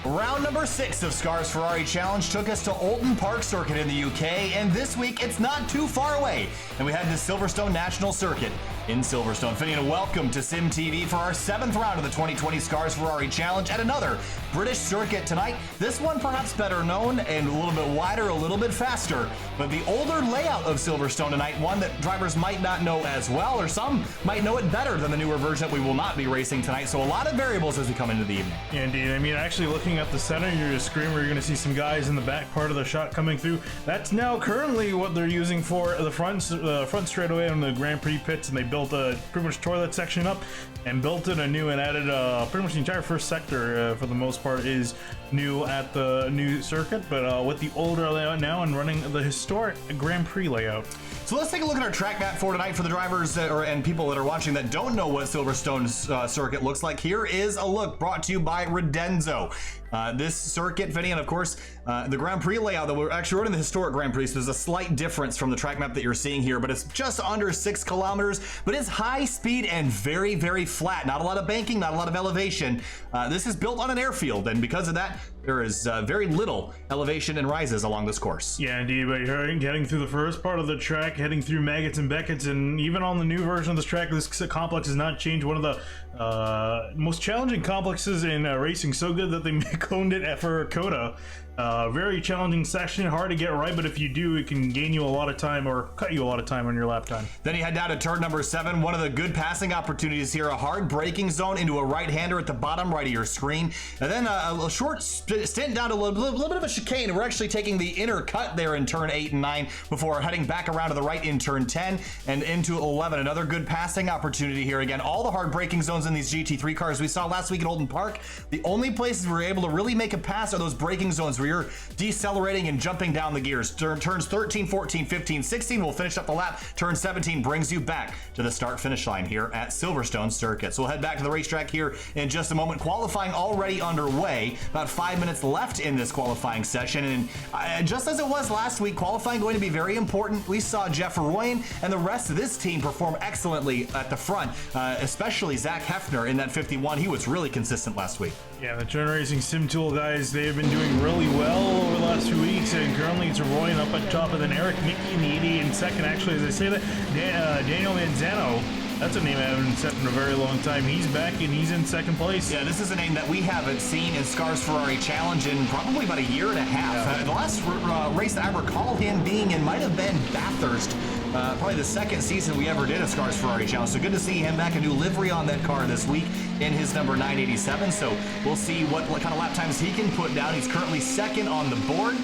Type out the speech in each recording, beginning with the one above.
Round number 6 of SCRS Ferrari Challenge took us to Oulton Park Circuit in the UK, and this week it's not too far away, and we head to Silverstone National Circuit in Silverstone. Finian, welcome to Sim TV for our 7th round of the 2020 SCRS Ferrari Challenge at another British circuit tonight. This one perhaps better known and a little bit wider, a little bit faster, but the older layout of Silverstone tonight, one that drivers might not know as well, or some might know it better than the newer version that we will not be racing tonight, so a lot of variables as we come into the evening. Yeah, indeed. I mean, actually looking at the center of your screen where you're going to see some guys in the back part of the shot coming through, that's now currently what they're using for the front straightaway on the Grand Prix pits, and they built a pretty much toilet section up and built it anew and added pretty much the entire first sector for the most part is new at the new circuit, but with the older layout now and running the historic Grand Prix layout. So let's take a look at our track map for tonight for the drivers and people that are watching that don't know what Silverstone's circuit looks like. Here is a look brought to you by Redenzo. This circuit, Vinny, and of course, the Grand Prix layout that we're actually running the historic Grand Prix, so there's a slight difference from the track map that you're seeing here, but it's just under 6 kilometers, but it's high speed and very, very flat. Not a lot of banking, not a lot of elevation. This is built on an airfield, and because of that, there is very little elevation and rises along this course. Yeah, indeed, but you're getting through the first part of the track, heading through Maggots and Beckett's, and even on the new version of this track, this complex has not changed. One of the most challenging complexes in racing, so good that they cloned it for Coda. Very challenging section, hard to get right, but if you do, it can gain you a lot of time or cut you a lot of time on your lap time. Then you head down to turn number 7, one of the good passing opportunities here, a hard braking zone into a right-hander at the bottom right of your screen, and then a short stint down to a little bit of a chicane. We're actually taking the inner cut there in turn 8 and 9 before heading back around to the right in turn 10 and into 11. Another good passing opportunity here. Again, all the hard braking zones in these GT3 cars we saw last week at Oulton Park, the only places we were able to really make a pass are those braking zones where you're decelerating and jumping down the gears. Turns 13, 14, 15, 16 will finish up the lap. Turn 17 brings you back to the start finish line here at Silverstone Circuit. So we'll head back to the racetrack here in just a moment. Qualifying already underway, about 5 minutes left in this qualifying session, and just as it was last week, qualifying going to be very important. We saw Jeff Royan and the rest of this team perform excellently at the front, especially Zach Hefner in that 51. He was really consistent last week. Yeah, the Turn Racing Sim Tool guys, they have been doing really well over the last few weeks, and currently it's Royan up at top, and then Eric Mickey in the 88 in second. Actually, as I say that, Daniel Manzano, that's a name I haven't set in a very long time. He's back and he's in second place. Yeah, this is a name that we haven't seen in SCRS Ferrari Challenge in probably about a year and a half. Yeah. The last race that I recall him being in might have been Bathurst. Probably the second season we ever did a SCRS Ferrari Challenge. So good to see him back, a new livery on that car this week in his number 987. So we'll see what kind of lap times he can put down. He's currently second on the board.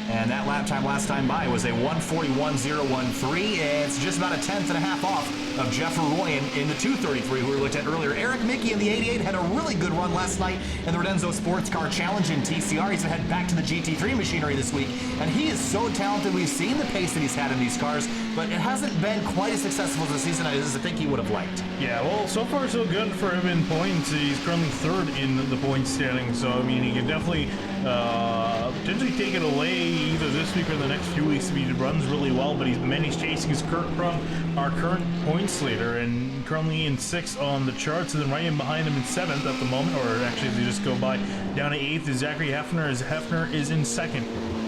And that lap time last time by was a 1:41.013. It's just about a tenth and a half off of Jeff Royan in the 233, who we looked at earlier. Eric Mickey in the 88 had a really good run last night in the Redenzo Sports Car Challenge in TCR. He's head back to the GT3 machinery this week, and he is so talented. We've seen the pace that he's had in these cars, but it hasn't been quite as successful as the season as I think he would have liked. Yeah, well, so far so good for him in points. He's currently third in the points standing, so I mean, he can definitely potentially take it away either this week or the next few weeks if he runs really well, but he's chasing his Kurt Crum, our current points leader, and currently in 6th on the charts, and then right in behind him in 7th at the moment, or actually they just go by down to 8th is Zachary Hefner, as Hefner is in 2nd.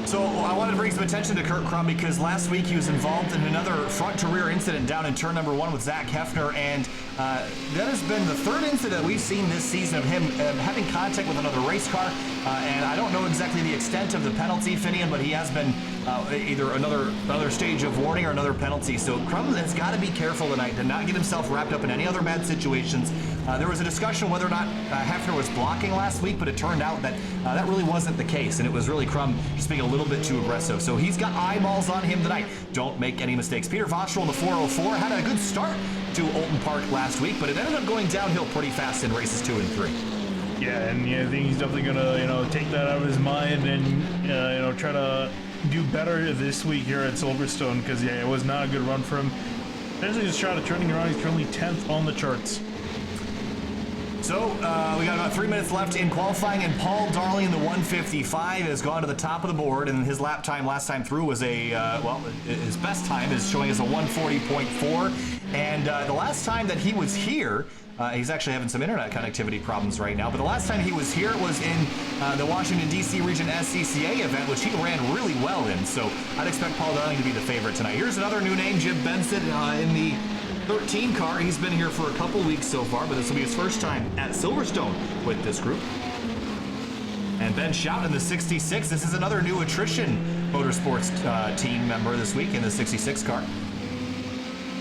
So I wanted to bring some attention to Kurt Crum because last week he was involved in another front-to-rear incident down in turn number 1 with Zach Hefner, and that has been the 3rd incident we've seen this season of him having contact with another race car, and I don't know exactly the extent of the penalty, Finian, but he has been either another stage of warning or another penalty. So Crum has got to be careful tonight to not get himself wrapped up in any other bad situations. There was a discussion whether or not Hefner was blocking last week, but it turned out that that really wasn't the case, and it was really Crum just being a little bit too aggressive. So he's got eyeballs on him tonight. Don't make any mistakes. Peter Vostrel in the 404 had a good start to Oulton Park last week, but it ended up going downhill pretty fast in races 2 and 3. Yeah, and I think he's definitely gonna, take that out of his mind and, try to do better this week here at Silverstone, because it was not a good run for him. Potentially just try to turning around. He's currently 10th on the charts. So we got about 3 minutes left in qualifying, and Paul Darling in the 155 has gone to the top of the board, and his lap time last time through was his best time is showing as a 140.4, and the last time that he was here, he's actually having some internet connectivity problems right now, but the last time he was here was in the Washington, D.C. region SCCA event, which he ran really well in, so I'd expect Paul Darling to be the favorite tonight. Here's another new name, Jim Benson in the 13 car. He's been here for a couple weeks so far, but this will be his first time at Silverstone with this group. And Ben Schout in the 66. This is another new attrition motorsports team member this week in the 66 car.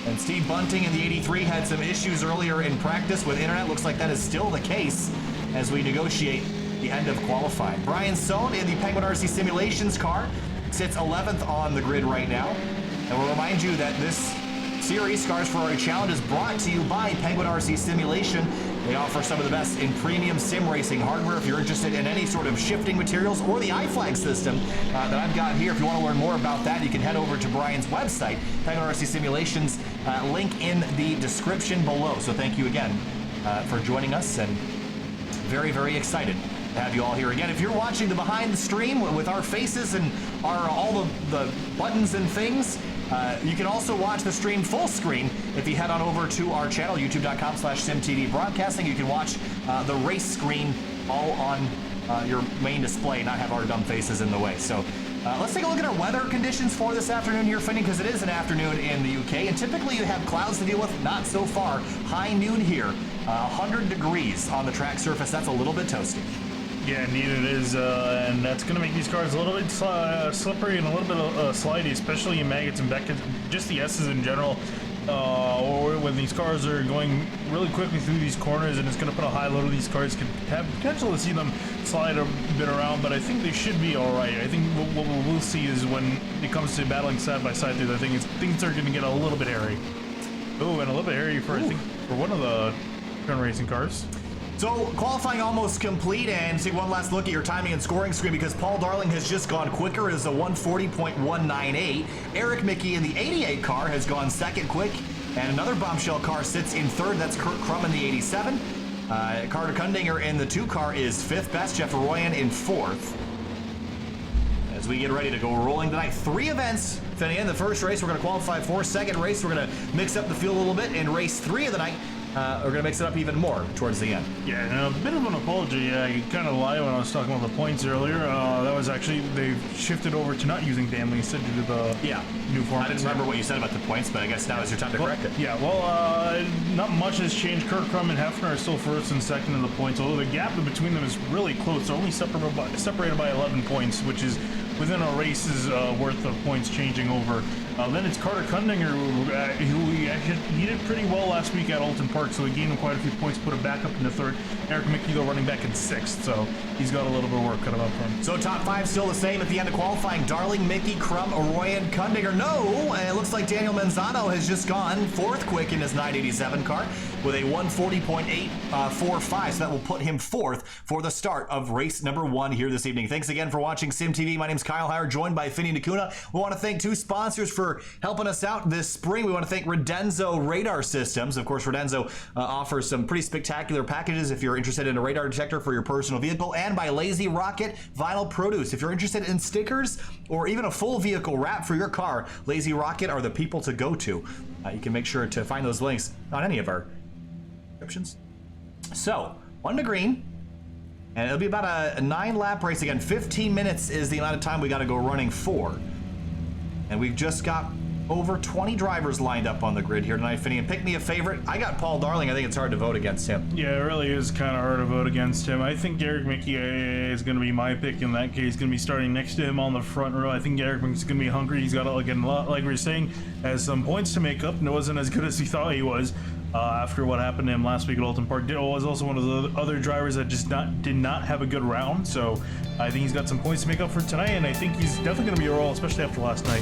And Steve Bunting in the 83 had some issues earlier in practice with internet. Looks like that is still the case as we negotiate the end of qualifying. Brian Sohn in the Penguin RC Simulations car sits 11th on the grid right now. And we'll remind you that this series, SCRS Ferrari Challenge, is brought to you by Penguin RC Simulation. They offer some of the best in premium sim racing hardware. If you're interested in any sort of shifting materials or the iFlag system that I've got here, if you want to learn more about that, you can head over to Brian's website, Penguin RC Simulations, link in the description below. So thank you again for joining us, and very, very excited to have you all here again. If you're watching the behind the stream with our faces and all the buttons and things, you can also watch the stream full screen if you head on over to our channel, youtube.com/SimTV Broadcasting. You can watch the race screen all on your main display, not have our dumb faces in the way. So let's take a look at our weather conditions for this afternoon here, Finney, because it is an afternoon in the UK, and typically you have clouds to deal with. Not so far. High noon here, 100 degrees on the track surface. That's a little bit toasty. Yeah, indeed it is, and that's going to make these cars a little bit slippery and a little bit slidey, especially in maggots and beckets, just the S's in general, or when these cars are going really quickly through these corners, and it's going to put a high load of these cars. Can have potential to see them slide a bit around, but I think they should be all right. I think what we'll see is when it comes to battling side by side through the thing, things are going to get a little bit hairy. Oh, and a little bit hairy for I think for one of the current racing cars. So qualifying almost complete, and take one last look at your timing and scoring screen, because Paul Darling has just gone quicker. It is a 140.198. Eric Mickey in the 88 car has gone second quick, and another bombshell car sits in third. That's Kurt Crum in the 87. Carter Kundinger in the 2 car is fifth best. Jeff Arroyan in fourth. As we get ready to go rolling tonight, 3 events. In the first race, we're going to qualify for. Second race, we're going to mix up the field a little bit. In race 3 of the night, we're going to mix it up even more towards the end. Yeah, and a bit of an apology. I kind of lied when I was talking about the points earlier. That was actually, they've shifted over to not using Danley instead due to the new format. I didn't remember what you said about the points, but I guess now is your time to correct it. Yeah, well, not much has changed. Kurt Crum and Hefner are still first and second in the points, although the gap between them is really close. They're only separated by 11 points, which is within a race's worth of points changing over. Then it's Carter Kundinger, who he did pretty well last week at Alton Park, so he gained him quite a few points, put him back up into third. Eric Mickey, though, running back in sixth, so he's got a little bit of work cut out for him. So top 5 still the same at the end of qualifying. Darling, Mickey, Crum, Arroyan, Kundinger. No, it looks like Daniel Manzano has just gone fourth quick in his 987 car with a 140.845, so that will put him fourth for the start of race number 1 here this evening. Thanks again for watching SimTV. My name's Kyle Heyer, joined by Finney Nakuna. We want to thank 2 sponsors for helping us out this spring. We want to thank Redenzo Radar Systems. Of course, Redenzo offers some pretty spectacular packages if you're interested in a radar detector for your personal vehicle, and by Lazy Rocket Vinyl Produce. If you're interested in stickers or even a full vehicle wrap for your car, Lazy Rocket are the people to go to. You can make sure to find those links on any of our descriptions. So, 1 to green, and it'll be about a 9-lap race. Again, 15 minutes is the amount of time we got to go running for. And we've just got over 20 drivers lined up on the grid here tonight, Finney. And pick me a favorite. I got Paul Darling. I think it's hard to vote against him. Yeah, it really is kind of hard to vote against him. I think Eric Mickey is going to be my pick in that case. Going to be starting next to him on the front row. I think Eric Mickey's going to be hungry. He's got, again, like we were saying, has some points to make up, and it wasn't as good as he thought he was. After what happened to him last week at Alton Park. Was also one of the other drivers that just did not have a good round, so I think he's got some points to make up for tonight, and I think he's definitely going to be a role, especially after last night.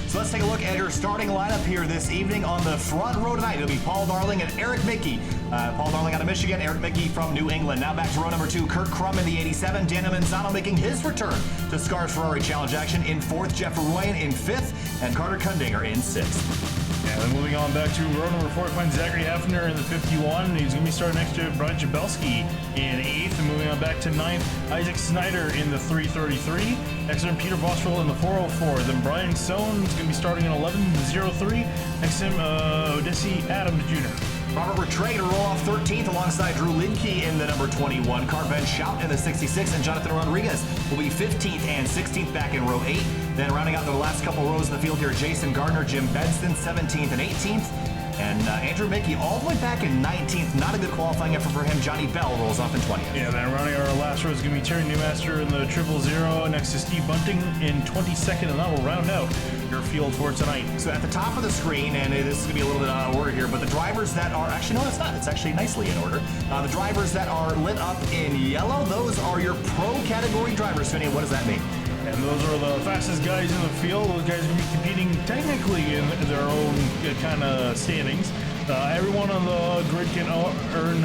So let's take a look at your starting lineup here this evening. On the front row tonight, it'll be Paul Darling and Eric Mickey. Paul Darling out of Michigan, Eric Mickey from New England. Now back to row number 2, Kurt Crum in the 87. Daniel Manzano making his return to SCRS Ferrari Challenge action in 4th. Jeff Arroyan in 5th, and Carter Kundinger in 6th. And then moving on back to row number 4, find Zachary Heffner in the 51. He's going to be starting next to Brian Jabelski in 8th. And moving on back to 9th, Isaac Snyder in the 333. Next to him, Peter Vostrel in the 404. Then Brian Sohn is going to be starting in 11.03. Next to him, Odysseus Adams Jr. Robert Rattray to roll off 13th alongside Drew Lidke in the number 21. Carven Shout in the 66, and Jonathan Rodriguez will be 15th and 16th back in row 8. Then rounding out the last couple rows in the field here, Jason Gardner, Jim Bedston, 17th and 18th. And Andrew Mickey all the way back in 19th. Not a good qualifying effort for him. Johnny Bell rolls off in 20th. Yeah, then running our last row is going to be Terry Newmaster in the 000 next to Steve Bunting in 22nd, and that will round out your field for tonight. So at the top of the screen, and this is going to be a little bit out of order here, but the drivers that are, actually, no, it's not. It's actually nicely in order. The drivers that are lit up in yellow, those are your pro category drivers. Finney, what does that mean? And those are the fastest guys in the field. Those guys are going to be competing technically in their own kind of standings. Everyone on the grid can earn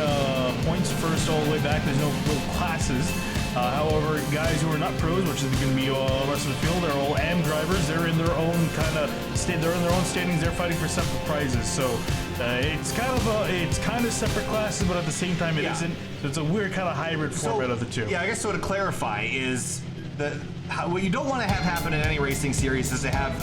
points first all the way back. There's no classes. However, guys who are not pros, which is going to be the rest of the field, they're all AM drivers. They're in their own they're in their own standings. They're fighting for separate prizes. So it's kind of separate classes, but at the same time it isn't. So it's a weird kind of hybrid format of the two. Yeah, I guess so. To clarify, is what you don't want to have happen in any racing series is to have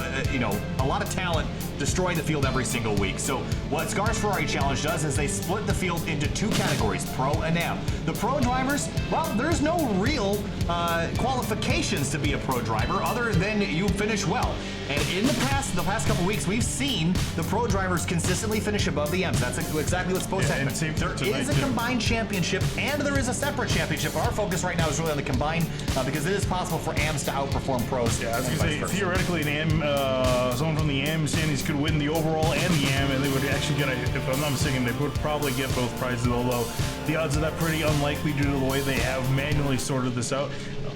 a lot of talent destroy the field every single week. So what SCRS Ferrari Challenge does is they split the field into 2 categories, pro and AM. The pro drivers, well, there's no real qualifications to be a pro driver other than you finish well. And in the past couple weeks, we've seen the pro drivers consistently finish above the M's. That's exactly what's supposed to happen. There is a combined championship and there is a separate championship. Our focus right now is really on the combined because it is possible for AMs to outperform pros. Yeah, I was going to say, theoretically, an AM, someone from the AM standings could win the overall and the AM, and they would actually get, if I'm not mistaken, they would probably get both prizes, although the odds of that pretty unlikely due to the way they have manually sorted this out.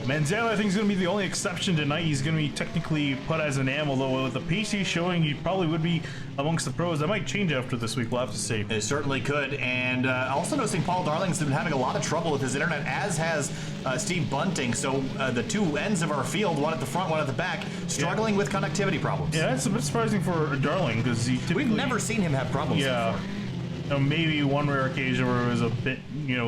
Manzano, I think, is going to be the only exception tonight. He's going to be technically put as an AM, although with the pace he's showing, he probably would be amongst the pros. That might change after this week, we'll have to see. It certainly could. And also noticing Paul Darling's been having a lot of trouble with his internet, as has Steve Bunting. So the 2 ends of our field, one at the front, one at the back, struggling with connectivity problems. Yeah, that's a bit surprising for Darling, because he typically... We've never seen him have problems before. Maybe one rare occasion where it was a bit,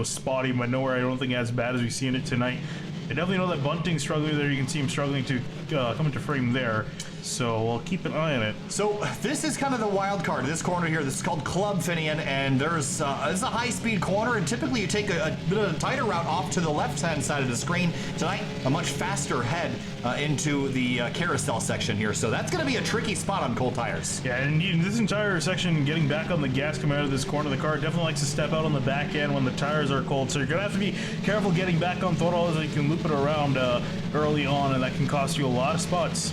spotty, but nowhere I don't think as bad as we've seen it tonight. I definitely know that Bunting's struggling there. You can see him struggling to come into frame there. So we'll keep an eye on it. So this is kind of the wild card. This corner here, this is called Club Finian, and there's it's a high-speed corner, and typically you take a bit of a tighter route off to the left-hand side of the screen. Tonight, a much faster head into the carousel section here. So that's going to be a tricky spot on cold tires. Yeah, and this entire section, getting back on the gas coming out of this corner, the car definitely likes to step out on the back end when the tires are cold. So you're going to have to be careful getting back on throttle as you can loop it around early on, and that can cost you a lot of spots.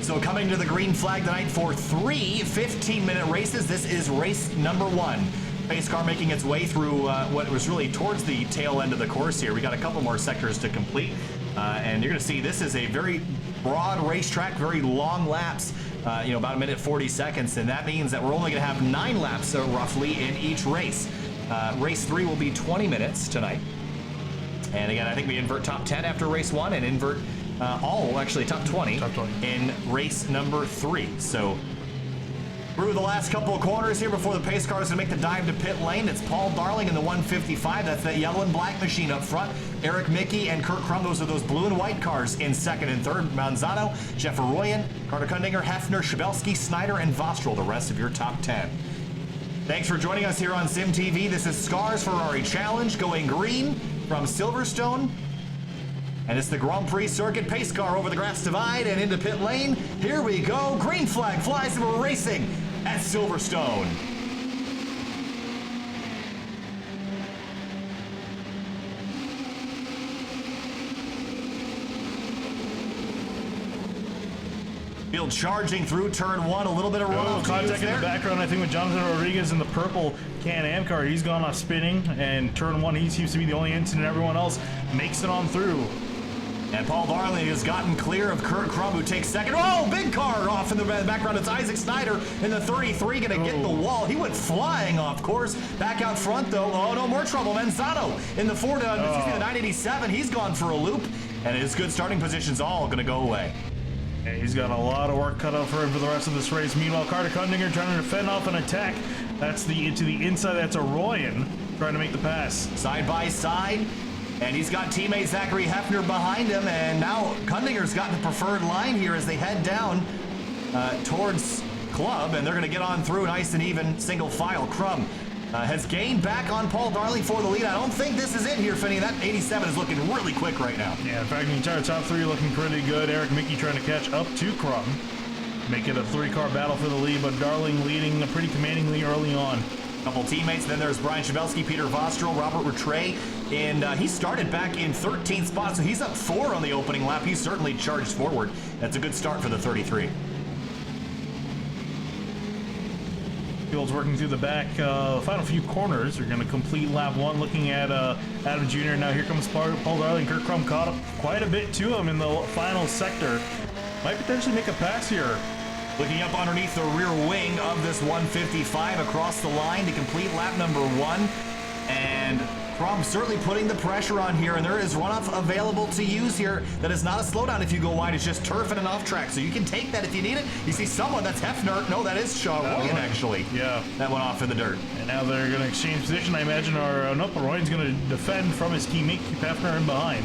So coming to the green flag tonight for 3 15-minute races. This is race number 1. Pace car making its way through what was really towards the tail end of the course here. We got a couple more sectors to complete. And you're going to see this is a very broad racetrack, very long laps, about 1:40 seconds. And that means that we're only going to have 9 laps roughly in each race. Race 3 will be 20 minutes tonight. And again, I think we invert top 10 after race 1 and invert top 20, in race number 3. So through the last couple of corners here before the pace car is going to make the dive to pit lane. It's Paul Darling in the 155. That's that yellow and black machine up front. Eric Mickey and Kurt Crum, those are those blue and white cars in 2nd and 3rd. Manzano, Jeff Arroyan, Carter Kundinger, Heffner, Shabelski, Snyder, and Vostrel, the rest of your top 10. Thanks for joining us here on Sim TV. This is SCRS Ferrari Challenge going green from Silverstone. And it's the Grand Prix Circuit pace car over the grass divide and into pit lane. Here we go. Green flag flies and we're racing at Silverstone. Field charging through turn 1. A little bit of runoff. Contact in the background, I think, with Jonathan Rodriguez in the purple Can-Am car. He's gone off spinning, and turn 1, he seems to be the only incident. Everyone else makes it on through. And Paul Darling has gotten clear of Kurt Crum, who takes 2nd. Oh, big car off in the background. It's Isaac Snyder in the 33, going to get the wall. He went flying off course. Back out front, though. Oh, no, more trouble. Manzano in the the 987. He's gone for a loop, and his good starting position's all going to go away. And he's got a lot of work cut out for him for the rest of this race. Meanwhile, Carter Kundinger trying to defend off an attack. That's to the inside. That's a Royan trying to make the pass. Side by side. And he's got teammate Zachary Hefner behind him. And now Kundinger's got the preferred line here as they head down towards Club. And they're going to get on through nice and even single file. Crum has gained back on Paul Darling for the lead. I don't think this is it here, Finney. That 87 is looking really quick right now. Yeah, in fact, the entire top three looking pretty good. Eric Mickey trying to catch up to Crum. Make it a three-car battle for the lead, but Darling leading pretty commandingly early on. Couple teammates, then there's Brian Shabelski, Peter Vostrel, Robert Rattray, and he started back in 13th spot, so he's up 4 on the opening lap. He's certainly charged forward. That's a good start for the 33. Fields working through the back. Final few corners are going to complete lap 1. Looking at Adam Jr. Now here comes Paul Darling. Kurt Crum caught up quite a bit to him in the final sector. Might potentially make a pass here. Looking up underneath the rear wing of this 155 across the line to complete lap number 1. And Crum certainly putting the pressure on here, and there is runoff available to use here. That is not a slowdown if you go wide. It's just turf and an off track, so you can take that if you need it. You see someone, that's Hefner. No, that is Shaw Royan, actually. Yeah. That went off in the dirt. And now they're going to exchange position, I imagine. Nope, Royan's going to defend from his teammate, keep Hefner in behind.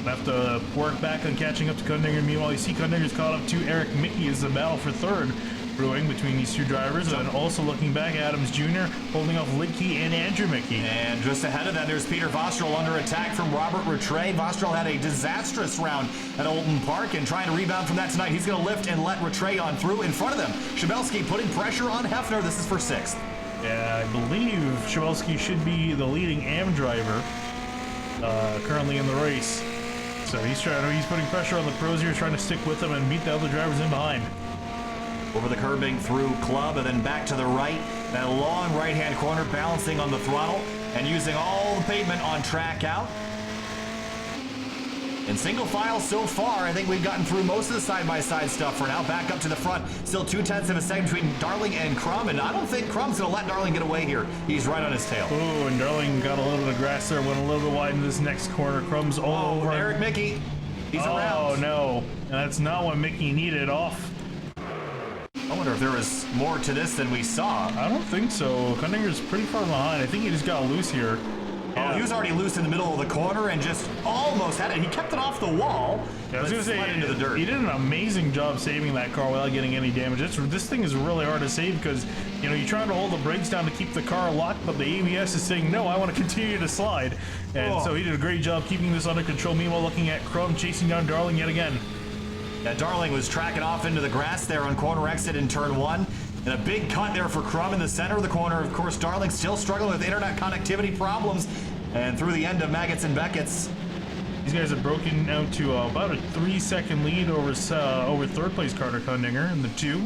Have to work back on catching up to Kundinger. Meanwhile, you see Kundinger's caught up to Eric Mickey as the battle for third brewing between these two drivers. And also looking back, Adams Jr. holding off Lidkey and Andrew Mickey. And just ahead of that, there's Peter Vostrel under attack from Robert Rattray. Vostrel had a disastrous round at Oulton Park and trying to rebound from that tonight. He's going to lift and let Rattray on through in front of them. Shabelski putting pressure on Hefner. This is for 6th. Yeah, I believe Shabelski should be the leading AM driver currently in the race. So he's putting pressure on the pros here, trying to stick with them and beat the other drivers in behind. Over the curbing through Club and then back to the right. That long right-hand corner, balancing on the throttle and using all the pavement on track out. In single file so far, I think we've gotten through most of the side-by-side stuff for now. Back up to the front. Still 0.2 of a second between Darling and Crum, and I don't think Crum's going to let Darling get away here. He's right on his tail. Ooh, and Darling got a little bit of grass there, went a little bit wide in this next corner. Crum's all over. Eric Mickey. He's around. Oh, no. And that's not what Mickey needed off. I wonder if there was more to this than we saw. I don't think so. Kundinger's pretty far behind. I think he just got loose here. Oh, he was already loose in the middle of the corner and just almost had it. He kept it off the wall, yeah, I was gonna say, into the dirt. He did an amazing job saving that car without getting any damage. This thing is really hard to save because, you know, you're trying to hold the brakes down to keep the car locked, but the ABS is saying, no, I want to continue to slide. And so he did a great job keeping this under control. Meanwhile, looking at Crum chasing down Darling yet again. Yeah, Darling was tracking off into the grass there on corner exit in turn 1. And a big cut there for Crum in the center of the corner. Of course, Darling still struggling with internet connectivity problems. And through the end of Maggots and Beckett's. These guys have broken out to about a 3-second lead over third place Carter Kundinger in the 2.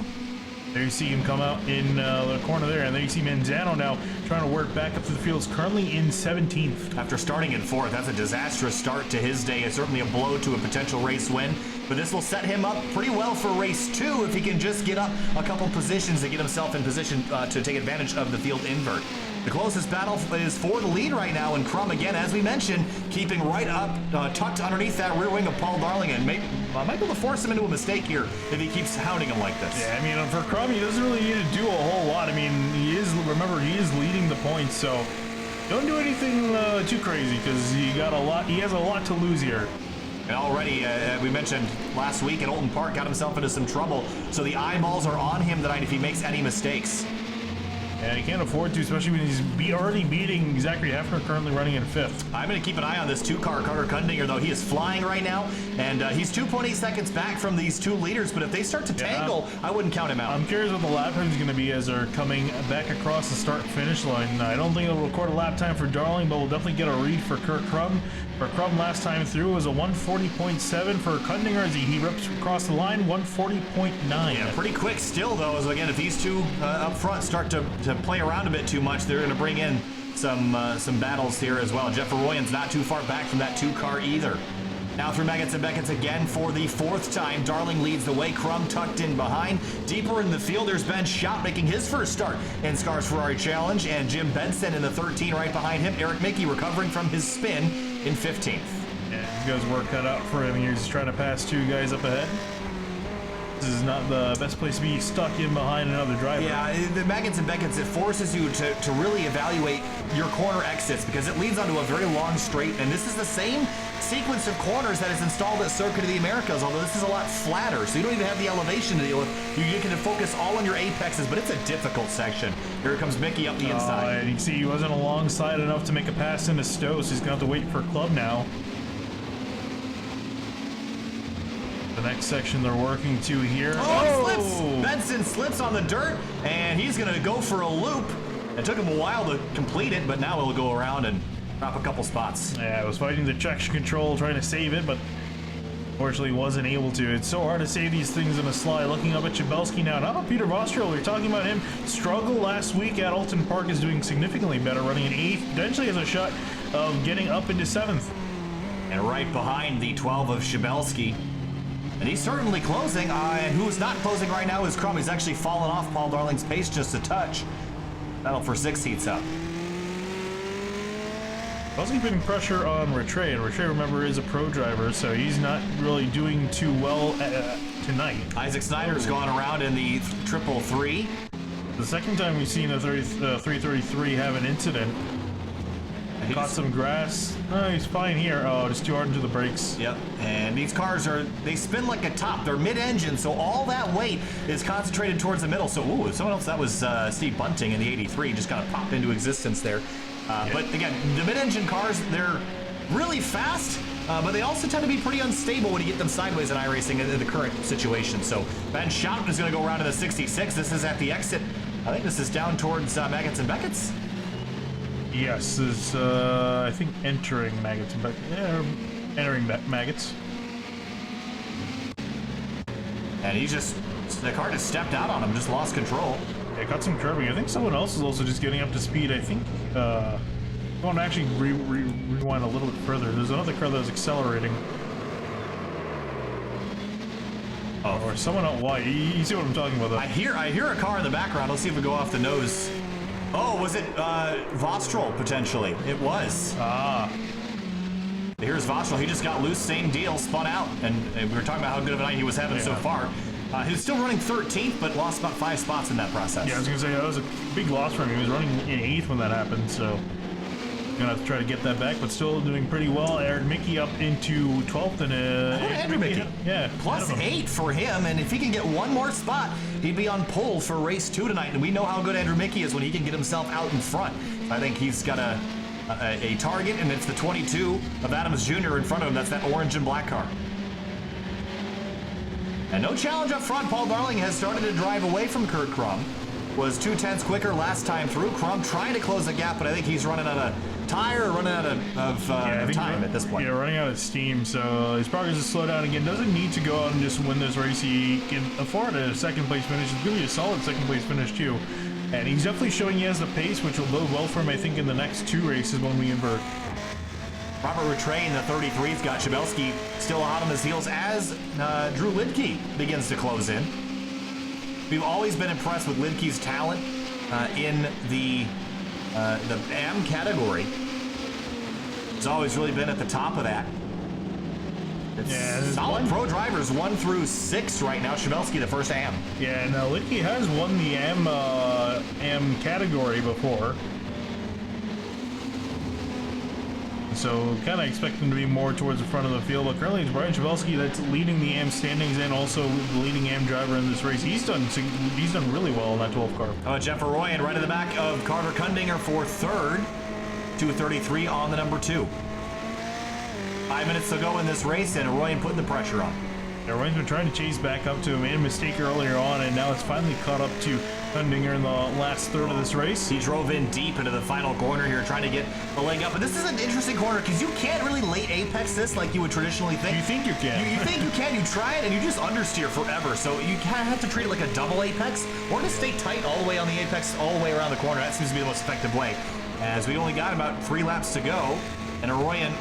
There you see him come out in the corner there, and there you see Manzano now trying to work back up to the fields, currently in 17th. After starting in 4th, that's a disastrous start to his day. It's certainly a blow to a potential race win, but this will set him up pretty well for race 2 if he can just get up a couple positions to get himself in position to take advantage of the field invert. The closest battle is for the lead right now, and Crum, again, as we mentioned, keeping right up, tucked underneath that rear wing of Paul Darling, and might be able to force him into a mistake here if he keeps hounding him like this. Yeah, I mean, for Crum, he doesn't really need to do a whole lot. I mean, remember, he is leading the points, so don't do anything too crazy, because he has a lot to lose here. And already, we mentioned last week at Oulton Park, got himself into some trouble, so the eyeballs are on him tonight if he makes any mistakes. And he can't afford to, especially when he's already beating Zachary Hefner, currently running in 5th. I'm going to keep an eye on this 2-car Carter Kundinger, though. He is flying right now, and he's 2.8 seconds back from these 2 leaders, but if they start to tangle, I wouldn't count him out. I'm curious what the lap time is going to be as they're coming back across the start-finish line. I don't think they'll record a lap time for Darling, but we'll definitely get a read for Kurt Crum. For Crum last time through was a 140.7. For Kundinger as he rips across the line, 140.9. Yeah, pretty quick still, though, as again, if these two up front start to play around a bit too much, they're going to bring in some battles here as well. Jeff Arroyan's not too far back from that 2-car either. Now through Maggots and Beckett's again for the 4th time. Darling leads the way. Crum tucked in behind. Deeper in the field, there's Ben Schott making his first start in SCRS Ferrari Challenge, and Jim Benson in the 13 right behind him. Eric Mickey recovering from his spin in 15th. Yeah, he's got his work cut out for him. He's trying to pass 2 guys up ahead. This is not the best place to be stuck in behind another driver. Yeah, the Maggots and Beckett's, it forces you to really evaluate your corner exits because it leads onto a very long straight, and this is the same sequence of corners that is installed at Circuit of the Americas, although this is a lot flatter, so you don't even have the elevation to deal with. You can focus all on your apexes, but it's a difficult section. Here comes Mickey up the inside. And you can see he wasn't alongside enough to make a pass into Stowe, so he's going to have to wait for Club now. The next section they're working to here. Oh, he slips! Benson slips on the dirt, and he's going to go for a loop. It took him a while to complete it, but now he'll go around and drop a couple spots. Yeah, I was fighting the traction control, trying to save it, but unfortunately wasn't able to. It's so hard to save these things in a slide. Looking up at Chabelski now. How about Peter Vostrel? We were talking about him. Struggle last week at Alton Park, is doing significantly better, running an 8th. Potentially has a shot of getting up into 7th. And right behind the 12 of Chabelski. And he's certainly closing, and who's not closing right now is Crum. He's actually fallen off Paul Darling's pace just a touch. Battle for 6 heats up. Also putting pressure on Rattray, and Rattray, remember, is a pro driver, so he's not really doing too well tonight. Isaac Snyder's gone around in the 333. The second time we've seen a 333 have an incident. Caught some grass. Oh, he's fine here. Oh, just too hard into the brakes. Yep, and these cars they spin like a top. They're mid-engine, so all that weight is concentrated towards the middle. So, ooh, someone else, that was Steve Bunting in the 83, just kind of popped into existence there. Yeah. But again, the mid-engine cars, they're really fast, but they also tend to be pretty unstable when you get them sideways in iRacing in the current situation. So Ben Schouten is going to go around to the 66. This is at the exit. I think this is down towards Maggots and Beckett's. Yes, is I think entering Maggots and Beckett's. Yeah, entering Maggots. And the car just stepped out on him, just lost control. Yeah, got some curbing. I think someone else is also just getting up to speed. I think, I want to actually rewind a little bit further. There's another car that was accelerating. Oh, or someone else. Why? You see what I'm talking about, though. I hear a car in the background. Let's see if we go off the nose. Oh, was it Vostrel, potentially? It was. Ah. Here's Vostrel. He just got loose, same deal, spun out. And we were talking about how good of a night he was having so far. He was still running 13th, but lost about 5 spots in that process. Yeah, I was going to say, that was a big loss for him. He was running in 8th when that happened, so gonna have to try to get that back, but still doing pretty well. Aaron Mickey up into 12th, and Andrew Mickey, yeah, plus 8 for him, and if he can get one more spot, he'd be on pole for race 2 tonight. And we know how good Andrew Mickey is when he can get himself out in front. I think he's got a target, and it's the 22 of Adams Jr. in front of him. That's that orange and black car. And no challenge up front. Paul Darling has started to drive away from Kurt Crum. Was 2/10 quicker last time through. Crum trying to close the gap, but I think he's running out of tire, running out of time at this point. Yeah, running out of steam, so his progress is slowed down again. Doesn't need to go out and just win this race. He can afford a second place finish. It's really a solid second place finish too. And he's definitely showing he has the pace, which will bode well for him, I think, in the next 2 races when we invert. Robert Rattray in the 33's got Chabelski still hot on his heels as Drew Lidke begins to close in. We've always been impressed with Lidke's talent in the AM category. He's always really been at the top of that. It's solid pro drivers 1 through 6 right now. Chabelski the first AM. Yeah, and Lidke has won the AM category before. So kind of expect them to be more towards the front of the field. But currently it's Brian Chabelski that's leading the AM standings and also the leading AM driver in this race. He's done really well in that 12 car. Jeff Arroyan right in the back of Carter Kundinger for 3rd. 2:33 on the number 2. 5 minutes to go in this race, and Arroyan putting the pressure on. Arroyan's been trying to chase back up to him. Made a mistake earlier on, and now it's finally caught up to Kundinger in the last third of this race. He drove in deep into the final corner here, trying to get the leg up. But this is an interesting corner because you can't really late apex this like you would traditionally think. You think you can. You think you can. You try it, and you just understeer forever. So you kind of have to treat it like a double apex, or just stay tight all the way on the apex, all the way around the corner. That seems to be the most effective way. As we only got about 3 laps to go, and Arroyan,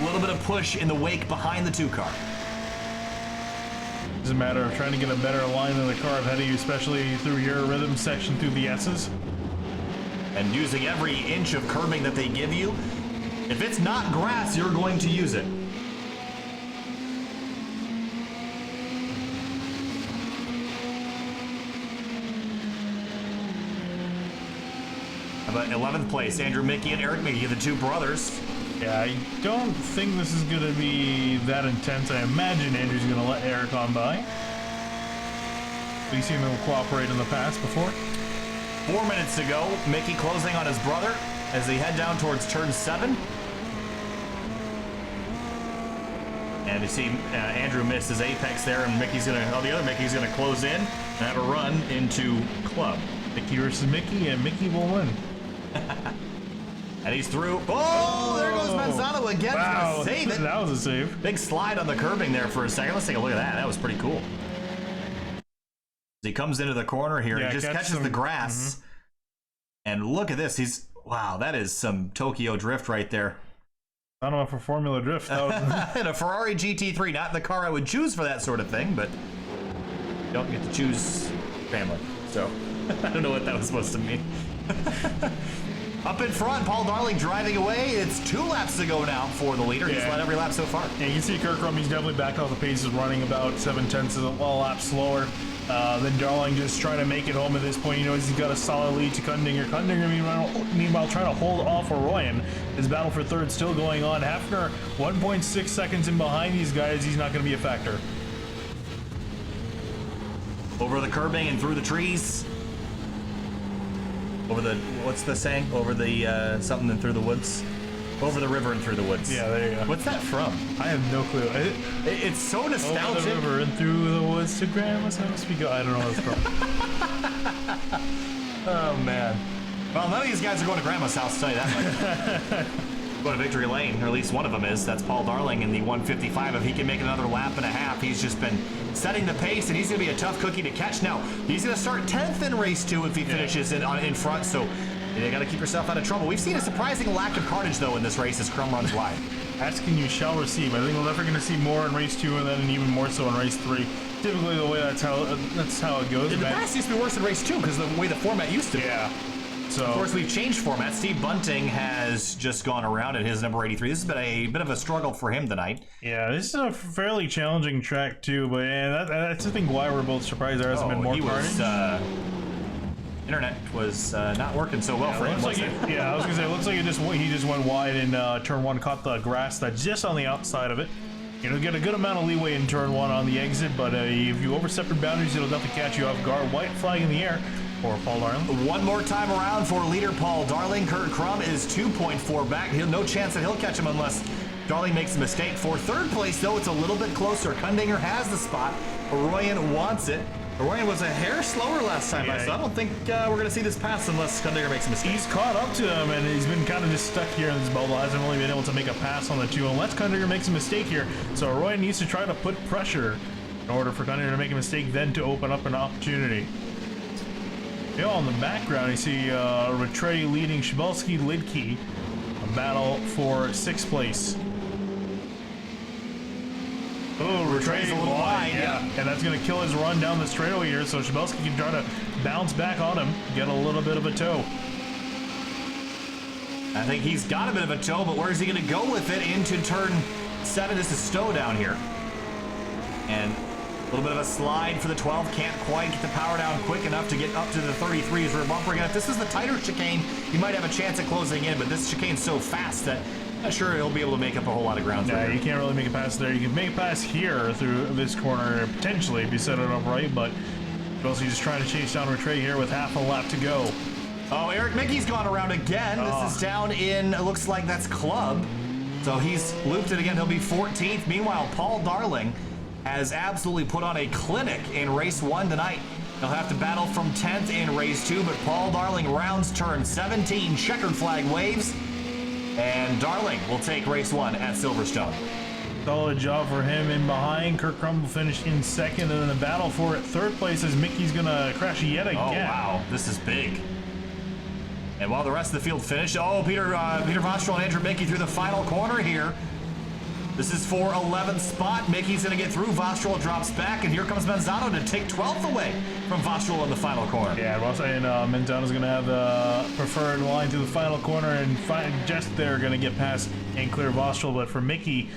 a little bit of push in the wake behind the 2 car. It's a matter of trying to get a better line in the car ahead of you, especially through your rhythm section through the S's. And using every inch of curbing that they give you. If it's not grass, you're going to use it. But 11th place, Andrew Mickey and Eric Mickey, the two brothers. Yeah, I don't think this is going to be that intense. I imagine Andrew's going to let Eric on by. We've seen them cooperate in the past before. 4 minutes to go. Mickey closing on his brother as they head down towards turn 7. And you see Andrew missed his apex there, and Mickey's gonna, the other Mickey's gonna close in and have a run into Club. Mickey versus Mickey, and Mickey will win. And he's through. Oh, there goes Manzano again. Wow, He's gonna save it. that was a save. Big slide on the curbing there for a second. Let's take a look at that. That was pretty cool. He comes into the corner here. Yeah, he just catches the grass. Mm-hmm. And look at this. Wow, that is some Tokyo drift right there. I don't know for Formula Drift. That was... And a Ferrari GT3, not the car I would choose for that sort of thing, but you don't get to choose family. So I don't know what that was supposed to mean. Up in front, Paul Darling driving away. It's 2 laps to go now for the leader. He's led every lap so far. Yeah, you can see Kirk Rummy's definitely back off the pace. Is running about 7/10 of a lap slower than Darling, just trying to make it home at this point. You know, he's got a solid lead to Kundinger. Kundinger, meanwhile, trying to hold off Arroyan. His battle for third still going on. Hafner, 1.6 seconds in behind these guys. He's not going to be a factor. Over the curbing and through the trees. Over the, what's the saying? Over the, something and through the woods? Over the river and through the woods. Yeah, there you go. What's that from? I have no clue. It's so nostalgic. Over the river and through the woods to Grandma's house we go. I don't know what it's from. Oh, man. Well, none of these guys are going to Grandma's house, I'll tell you that much. Going to Victory Lane, or at least one of them is. That's Paul Darling in the 155. If he can make another lap and a half, he's just been setting the pace, and he's going to be a tough cookie to catch. Now, he's going to start 10th in race 2 if he finishes in front, so you got to keep yourself out of trouble. We've seen a surprising lack of carnage, though, in this race as Crum runs wide. Asking you shall receive. I think we're definitely going to see more in race 2 and then even more so in race 3. Typically, the way that's how it goes. In the past, it used to be worse in race 2 because of the way the format used to be. Yeah. So, of course, we've changed format. Steve Bunting has just gone around at his number 83. This has been a bit of a struggle for him tonight. Yeah, this is a fairly challenging track, too. But yeah, that's I think why we're both surprised there hasn't been more carnage. Internet was not working so well for him. I was gonna say, it looks like he just went wide in turn 1, caught the grass that's just on the outside of it. You know, get a good amount of leeway in turn 1 on the exit, but if you overstep your boundaries, it'll definitely catch you off guard. White flag in the air for Paul Darling. One more time around for leader Paul Darling. Kurt Crum is 2.4 back. No chance that he'll catch him unless Darling makes a mistake. For third place, though, it's a little bit closer. Kundinger has the spot. Arroyan wants it. Arroyan was a hair slower last time, so I don't think we're going to see this pass unless Kundinger makes a mistake. He's caught up to him, and he's been kind of just stuck here in this bubble. Hasn't really been able to make a pass on the 2 unless Kundinger makes a mistake here. So Arroyan needs to try to put pressure in order for Kundinger to make a mistake, then to open up an opportunity. You know, in the background, you see Rattray leading Shibelski Lidkey, a battle for 6th place. Oh, Rattray's a little wide, yeah. And that's going to kill his run down the straightaway here, so Shibelski can try to bounce back on him, get a little bit of a tow. I think he's got a bit of a tow, but where's he going to go with it into turn 7? This is Stowe down here. And a little bit of a slide for the 12. Can't quite get the power down quick enough to get up to the 33s rear bumper again. If this is the tighter chicane, he might have a chance at closing in, but this chicane's so fast that I'm not sure he'll be able to make up a whole lot of ground. Yeah, you can't really make a pass there. You can make a pass here through this corner, potentially, if you set it up right, but Chelsea just trying to chase down Rattray here with half a lap to go. Oh, Eric Mickey's gone around again. This is down in, it looks like that's Club. So he's looped it again. He'll be 14th. Meanwhile, Paul Darling has absolutely put on a clinic in race 1 tonight. He'll have to battle from 10th in race 2, but Paul Darling rounds turn 17. Checkered flag waves. And Darling will take race 1 at Silverstone. Solid job for him in behind. Kirk Crumble finished in 2nd, and then the battle for 3rd place as Mickey's going to crash yet again. Oh, wow. This is big. And while the rest of the field finished, Peter Vostrel and Andrew Mickey through the final corner here. This is for 11th spot. Mickey's going to get through. Vostrel drops back, and here comes Manzano to take 12th away from Vostrel in the final corner. Yeah, well, saying Manzano's going to have the preferred line to the final corner, and just they're going to get past and clear Vostrel. But for Mickey,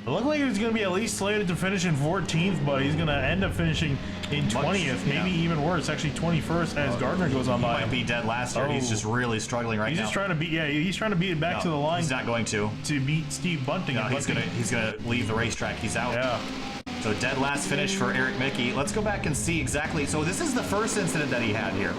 It looked like he was going to be at least slated to finish in 14th, but he's going to end up finishing in 20th, maybe even worse, actually 21st as Gardner goes on by. He might be dead last year. He's just really struggling right now. He's just trying to beat, he's trying to beat it back to the line. He's not going to beat Steve Bunting. No, he's gonna leave the racetrack. He's out. Yeah. So dead last finish for Eric Mickey. Let's go back and see exactly. So this is the first incident that he had here.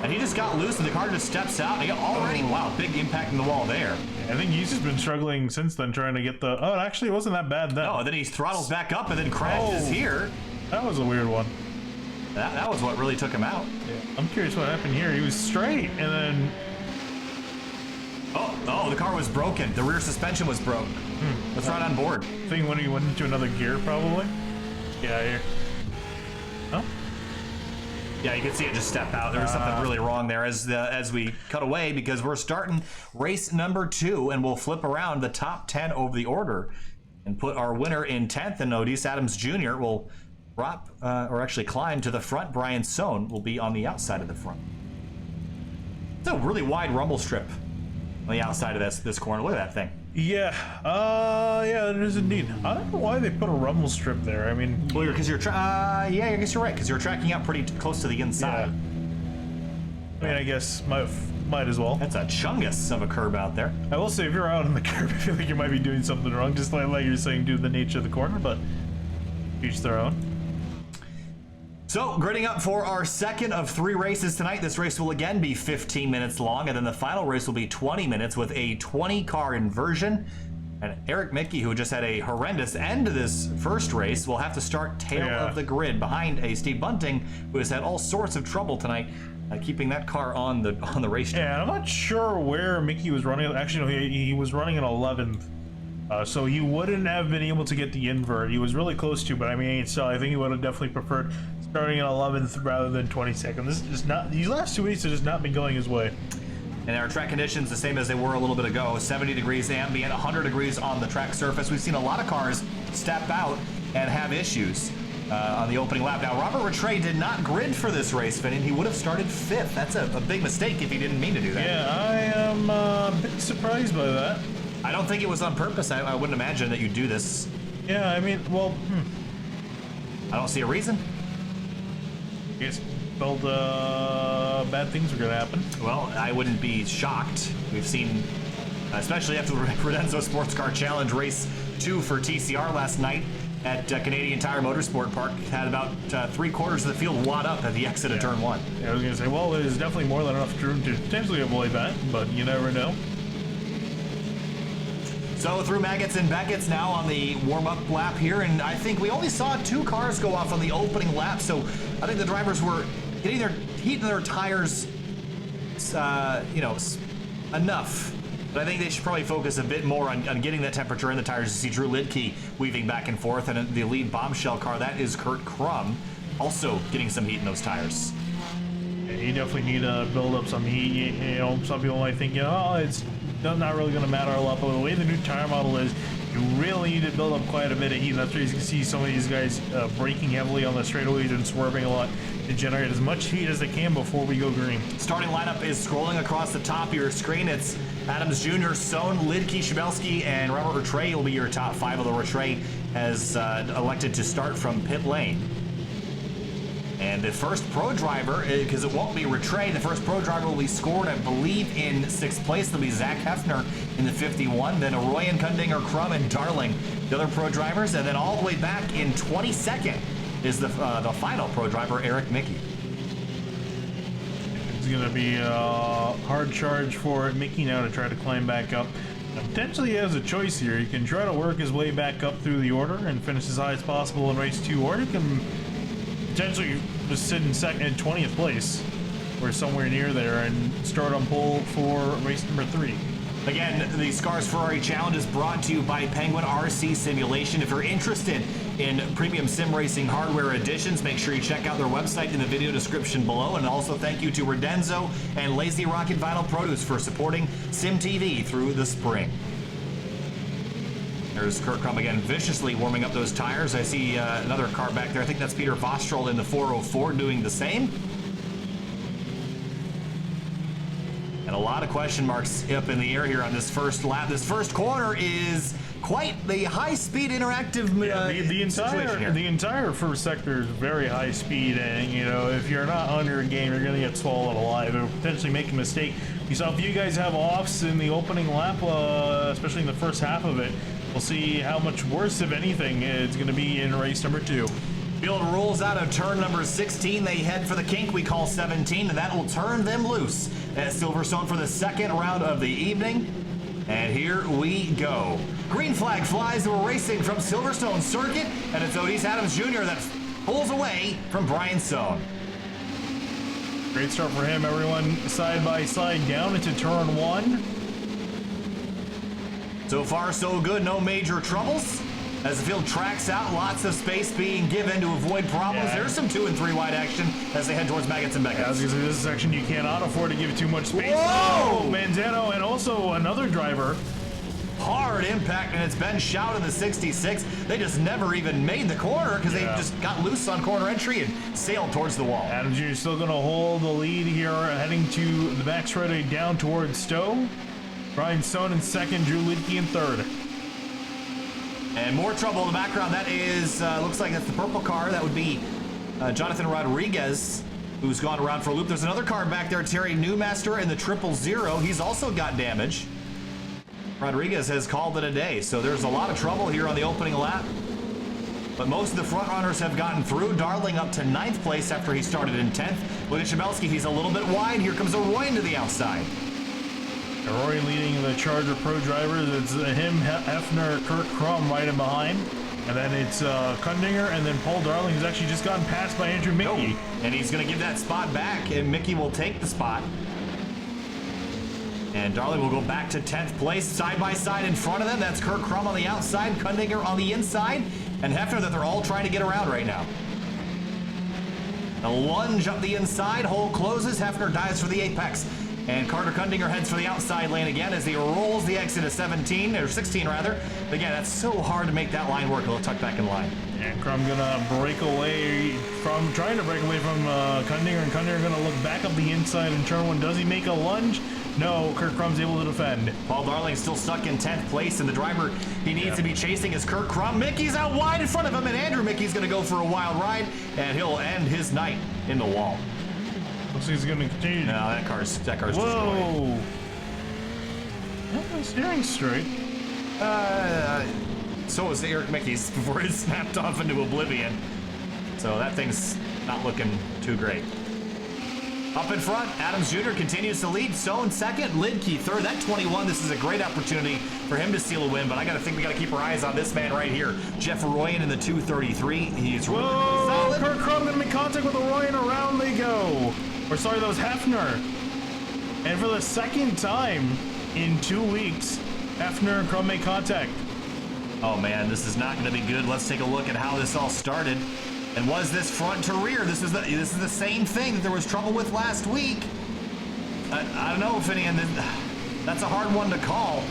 And he just got loose and the car just steps out. And already, wow, big impact in the wall there. I think he's just been struggling since then trying to get the... Oh, actually, it wasn't that bad then. No, then he throttles back up and then crashes here. That was a weird one. That was what really took him out. Yeah. I'm curious what happened here. He was straight and then... Oh, the car was broken. The rear suspension was broke. That's right on board. I think when he went into another gear, probably. Yeah, here. Huh? Yeah, you can see it just step out. There was something really wrong there as we cut away because we're starting race number 2 and we'll flip around the top 10 over the order and put our winner in 10th, and Odis Adams Jr. will drop or actually climb to the front. Brian Sohn will be on the outside of the front. It's a really wide rumble strip on the outside of this corner. Look at that thing. Yeah, yeah, it is indeed. I don't know why they put a rumble strip there. I mean, well, because I guess you're right. Because you're tracking out pretty close to the inside. Yeah. I mean, I guess might as well. That's a chungus of a curb out there. I will say, if you're out on the curb, I feel like you might be doing something wrong. Just like you're saying, due to the nature of the corner, but each their own. So, gridding up for our second of 3 races tonight. This race will again be 15 minutes long, and then the final race will be 20 minutes with a 20-car inversion. And Eric Mickey, who just had a horrendous end to this first race, will have to start tail of the grid behind a Steve Bunting, who has had all sorts of trouble tonight keeping that car on the racetrack. Yeah, I'm not sure where Mickey was running. Actually, no, he was running in 11th. So he wouldn't have been able to get the invert. He was really close to, but I mean, still, I think he would have definitely preferred starting in 11th rather than 22nd. This is just not, these last 2 weeks have just not been going his way. And our track conditions the same as they were a little bit ago. 70 degrees ambient, 100 degrees on the track surface. We've seen a lot of cars step out and have issues on the opening lap. Now, Robert Rattray did not grid for this race, Finn, and he would have started 5th. That's a big mistake if he didn't mean to do that. Yeah, I am a bit surprised by that. I don't think it was on purpose. I wouldn't imagine that you do this. Yeah, I mean, well, I don't see a reason. I guess felt bad things were going to happen. Well, I wouldn't be shocked. We've seen, especially after the Rodenzo Sports Car Challenge race 2 for TCR last night at Canadian Tire Motorsport Park, had about 3/4 of the field wad up at the exit of turn 1. Yeah, I was going to say, well, there's definitely more than enough room to potentially avoid that, but you never know. So through Maggots and Beckett's now on the warm-up lap here, and I think we only saw 2 cars go off on the opening lap, so I think the drivers were getting their heat in their tires, enough. But I think they should probably focus a bit more on getting that temperature in the tires. You see Drew Lidke weaving back and forth, and the lead bombshell car, that is Kurt Crum, also getting some heat in those tires. Yeah, you definitely need to build up some heat. You know, some people might think, it's not really going to matter a lot, but the way the new tire model is, you really need to build up quite a bit of heat. That's where you can see some of these guys braking heavily on the straightaways and swerving a lot to generate as much heat as they can before we go green. Starting lineup is scrolling across the top of your screen. It's Adams Jr., Sohn, Lidke, Shabelski, and Robert Rattray will be your top 5, although Rattray has elected to start from pit lane. And the first pro driver, because it won't be Rattray, the first pro driver will be scored, I believe, in 6th place. It'll be Zach Hefner in the 51, then Arroyan, Kundinger, Crum, and Darling, the other pro drivers. And then all the way back in 22nd is the final pro driver, Eric Mickey. It's going to be a hard charge for Mickey now to try to climb back up. Potentially he has a choice here. He can try to work his way back up through the order and finish as high as possible in race 2, or he can potentially just sit in 20th place or somewhere near there and start on pole for race number 3. Again, the SCRS Ferrari Challenge is brought to you by Penguin RC Simulation. If you're interested in premium sim racing hardware editions, make sure you check out their website in the video description below. And also thank you to Rodenzo and Lazy Rocket Vinyl Produce for supporting SimTV through the spring. There's Kurt Crum again, viciously warming up those tires. I see another car back there. I think that's Peter Vostrel in the 404 doing the same. And a lot of question marks up in the air here on this first lap. This first corner is quite the high-speed interactive the entire first sector is very high speed, and you know, if you're not on your game, you're gonna get swallowed alive or potentially make a mistake. We saw a few guys have offs in the opening lap, especially in the first half of it. We'll see how much worse, if anything, it's going to be in race number 2. Field rolls out of turn number 16. They head for the kink we call 17, and that will turn them loose at Silverstone for the second round of the evening. And here we go. Green flag flies. We're racing from Silverstone Circuit, and it's Otis Adams Jr. that pulls away from Brian Sohn. Great start for him, everyone. Side by side down into turn 1. So far, so good. No major troubles. As the field tracks out, lots of space being given to avoid problems. Yeah. There's some 2 and 3 wide action as they head towards Maggots and Beckett's. Yeah, I was gonna say, this is a section you cannot afford to give too much space. Whoa! Oh, Manzano and also another driver. Hard impact, and it's Ben Shout in the 66. They just never even made the corner because they just got loose on corner entry and sailed towards the wall. Adams Jr. still going to hold the lead here, heading to the back straightaway down towards Stowe. Brian Sohn in second, Drew Lidke in third. And more trouble in the background. That is, looks like that's the purple car. That would be Jonathan Rodriguez, who's gone around for a loop. There's another car back there, Terry Newmaster in the 000. He's also got damage. Rodriguez has called it a day, so there's a lot of trouble here on the opening lap. But most of the front runners have gotten through. Darling up to 9th place after he started in 10th. Look at Shabelski, he's a little bit wide. Here comes Roy into the outside. Roy leading the Charger Pro drivers. It's him, Hefner, Kurt Crum right in behind. And then it's Kundinger, and then Paul Darling, who's actually just gotten passed by Andrew Mickey. Oh, and he's going to give that spot back, and Mickey will take the spot. And Darling will go back to 10th place, side by side in front of them. That's Kurt Crum on the outside, Kundinger on the inside, and Hefner that they're all trying to get around right now. A lunge up the inside, hole closes, Hefner dives for the apex. And Carter Kundinger heads for the outside lane again as he rolls the exit of 17, or 16 rather. But again, that's so hard to make that line work. He'll tuck back in line. And Crum gonna break away from, trying to break away from Kundinger, and Kundinger gonna look back up the inside in turn 1. Does he make a lunge? No, Kurt Crum's able to defend. Paul Darling still stuck in 10th place, and the driver he needs to be chasing is Kurt Crum. Mickey's out wide in front of him, and Andrew Mickey's going to go for a wild ride, and he'll end his night in the wall. Looks like he's going to continue. No, that car's destroyed. Whoa! Steering straight. So was Eric Mickey's before it snapped off into oblivion. So that thing's not looking too great. Up in front, Adams Jr. continues to lead. Stone second, Lidke third. That 21, this is a great opportunity for him to steal a win, but I gotta think we gotta keep our eyes on this man right here. Jeff Royan in the 233. He's really solid. Kurt Crum gonna make contact with the Royan, around they go. Or sorry, that was Hefner. And for the second time in 2 weeks, Hefner and Crum make contact. Oh man, this is not gonna be good. Let's take a look at how this all started. And was this front to rear? This is the same thing that there was trouble with last week. I don't know, Finian. That's a hard one to call.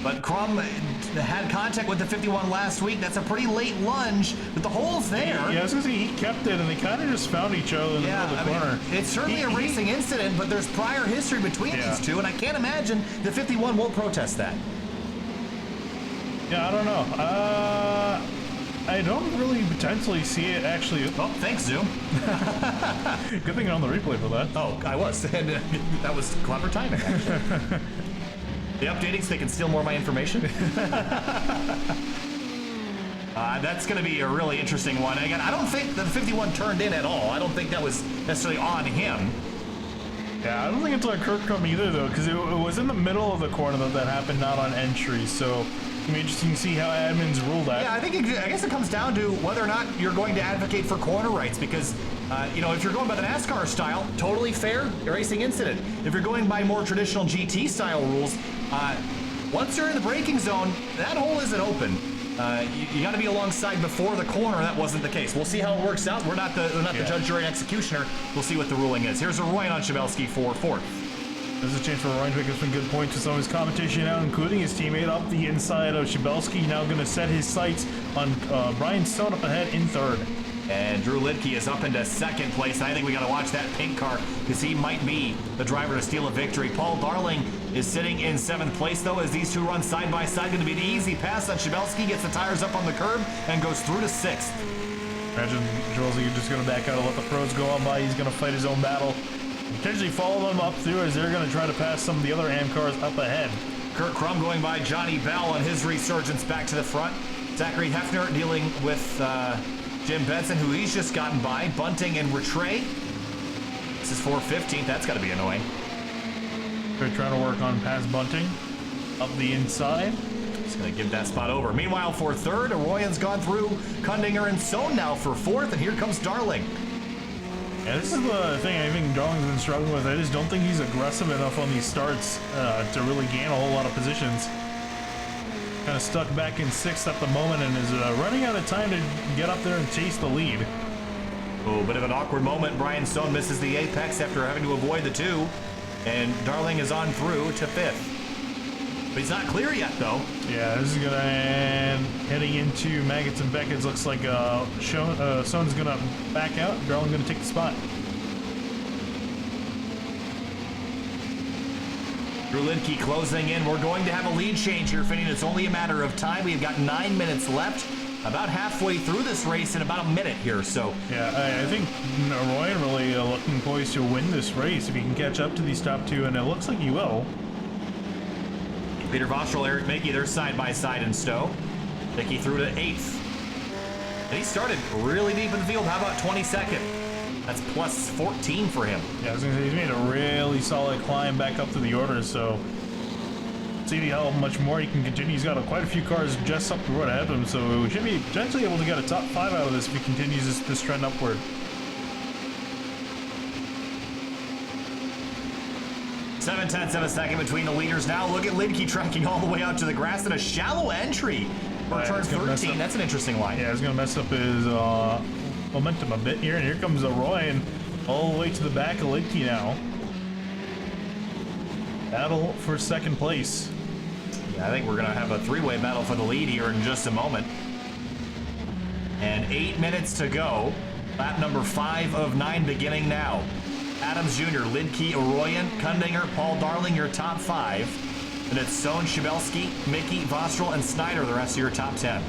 But Crum had contact with the 51 last week. That's a pretty late lunge, but the hole's there. Yeah, I was gonna say he kept it, and they kind of just found each other in the middle of the corner. It's certainly a racing incident, but there's prior history between these two, and I can't imagine the 51 won't protest that. Yeah, I don't know. I don't really potentially see it actually. Oh, thanks, Zoom. Good thing you're on the replay for that. Oh, I was. And that was clever timing, actually. The updating so they can steal more of my information. That's going to be a really interesting one. Again, I don't think the 51 turned in at all. I don't think that was necessarily on him. Yeah, I don't think it's on Kurt Crum either, though, because it was in the middle of the corner that happened, not on entry. So it'll be interesting to see how Admins rule that. Yeah, I guess it comes down to whether or not you're going to advocate for corner rights, because you know, if you're going by the NASCAR style, totally fair racing incident. If you're going by more traditional GT style rules, once you're in the braking zone, that hole isn't open. You got to be alongside before the corner. That wasn't the case. We'll see how it works out. We're not the judge, jury, and executioner. We'll see what the ruling is. Here's a Royan on Shabelski for fourth. There's a chance for Ryan to make some good points with some of his competition out, including his teammate up the inside of Shabelski. Now going to set his sights on Brian Stone up ahead in third. And Drew Lidke is up into second place. I think we got to watch that pink car because he might be the driver to steal a victory. Paul Darling is sitting in 7th place, though, as these two run side by side. Going to be an easy pass on Shibelski, gets the tires up on the curb, and goes through to 6th. Imagine Joel's just going to back out and let the pros go on by. He's going to fight his own battle. Potentially follow them up through as they're going to try to pass some of the other AM cars up ahead. Kurt Crum going by Johnny Bell on his resurgence back to the front. Zachary Hefner dealing with Jim Benson, who he's just gotten by. Bunting and Rattray. This is 415th. That's got to be annoying. They're trying to work on past Bunting up the inside. He's going to give that spot over. Meanwhile, for 3rd, Arroyan's gone through. Kundinger and Sohn now for 4th, and here comes Darling. Yeah, this is the thing I think Darling's been struggling with. I just don't think he's aggressive enough on these starts to really gain a whole lot of positions. Kind of stuck back in 6th at the moment and is running out of time to get up there and chase the lead. Oh, bit of an awkward moment. Brian Sohn misses the apex after having to avoid the 2, and Darling is on through to 5th. But he's not clear yet, though. Yeah, this is going to end heading into Maggots and Beckett's. Looks like Sohn's going to back out. Darling going to take the spot. Drew Lindke closing in. We're going to have a lead change here, Finn. It's only a matter of time. We've got 9 minutes left. About halfway through this race in about a minute here, so. Yeah, I think Arroyan really looking poised to win this race if he can catch up to these top 2, and it looks like he will. Peter Vostrel, Eric Mickey, they're side by side in Stowe. Mickey through to 8th. And he started really deep in the field. How about 22nd? That's plus 14 for him. Yeah, I was going to say, he's made a really solid climb back up to the order, so see how much more he can continue. He's got quite a few cars just up the road ahead of him, so we should be potentially able to get a top 5 out of this if he continues this trend upward. 7/10 of a second between the leaders now. Look at Lindke tracking all the way out to the grass and a shallow entry for turn 13. That's an interesting line. Yeah, it's going to mess up his momentum a bit here, and here comes Arroyan all the way to the back of Lindke now. Battle for 2nd place. Yeah, I think we're going to have a 3-way battle for the lead here in just a moment. And 8 minutes to go. Lap number 5 of 9 beginning now. Adams Jr., Lindke, Arroyan, Kundinger, Paul Darling, your top 5. And it's Sohn, Shibelski, Mickey, Vostrel, and Snyder, the rest of your top 10.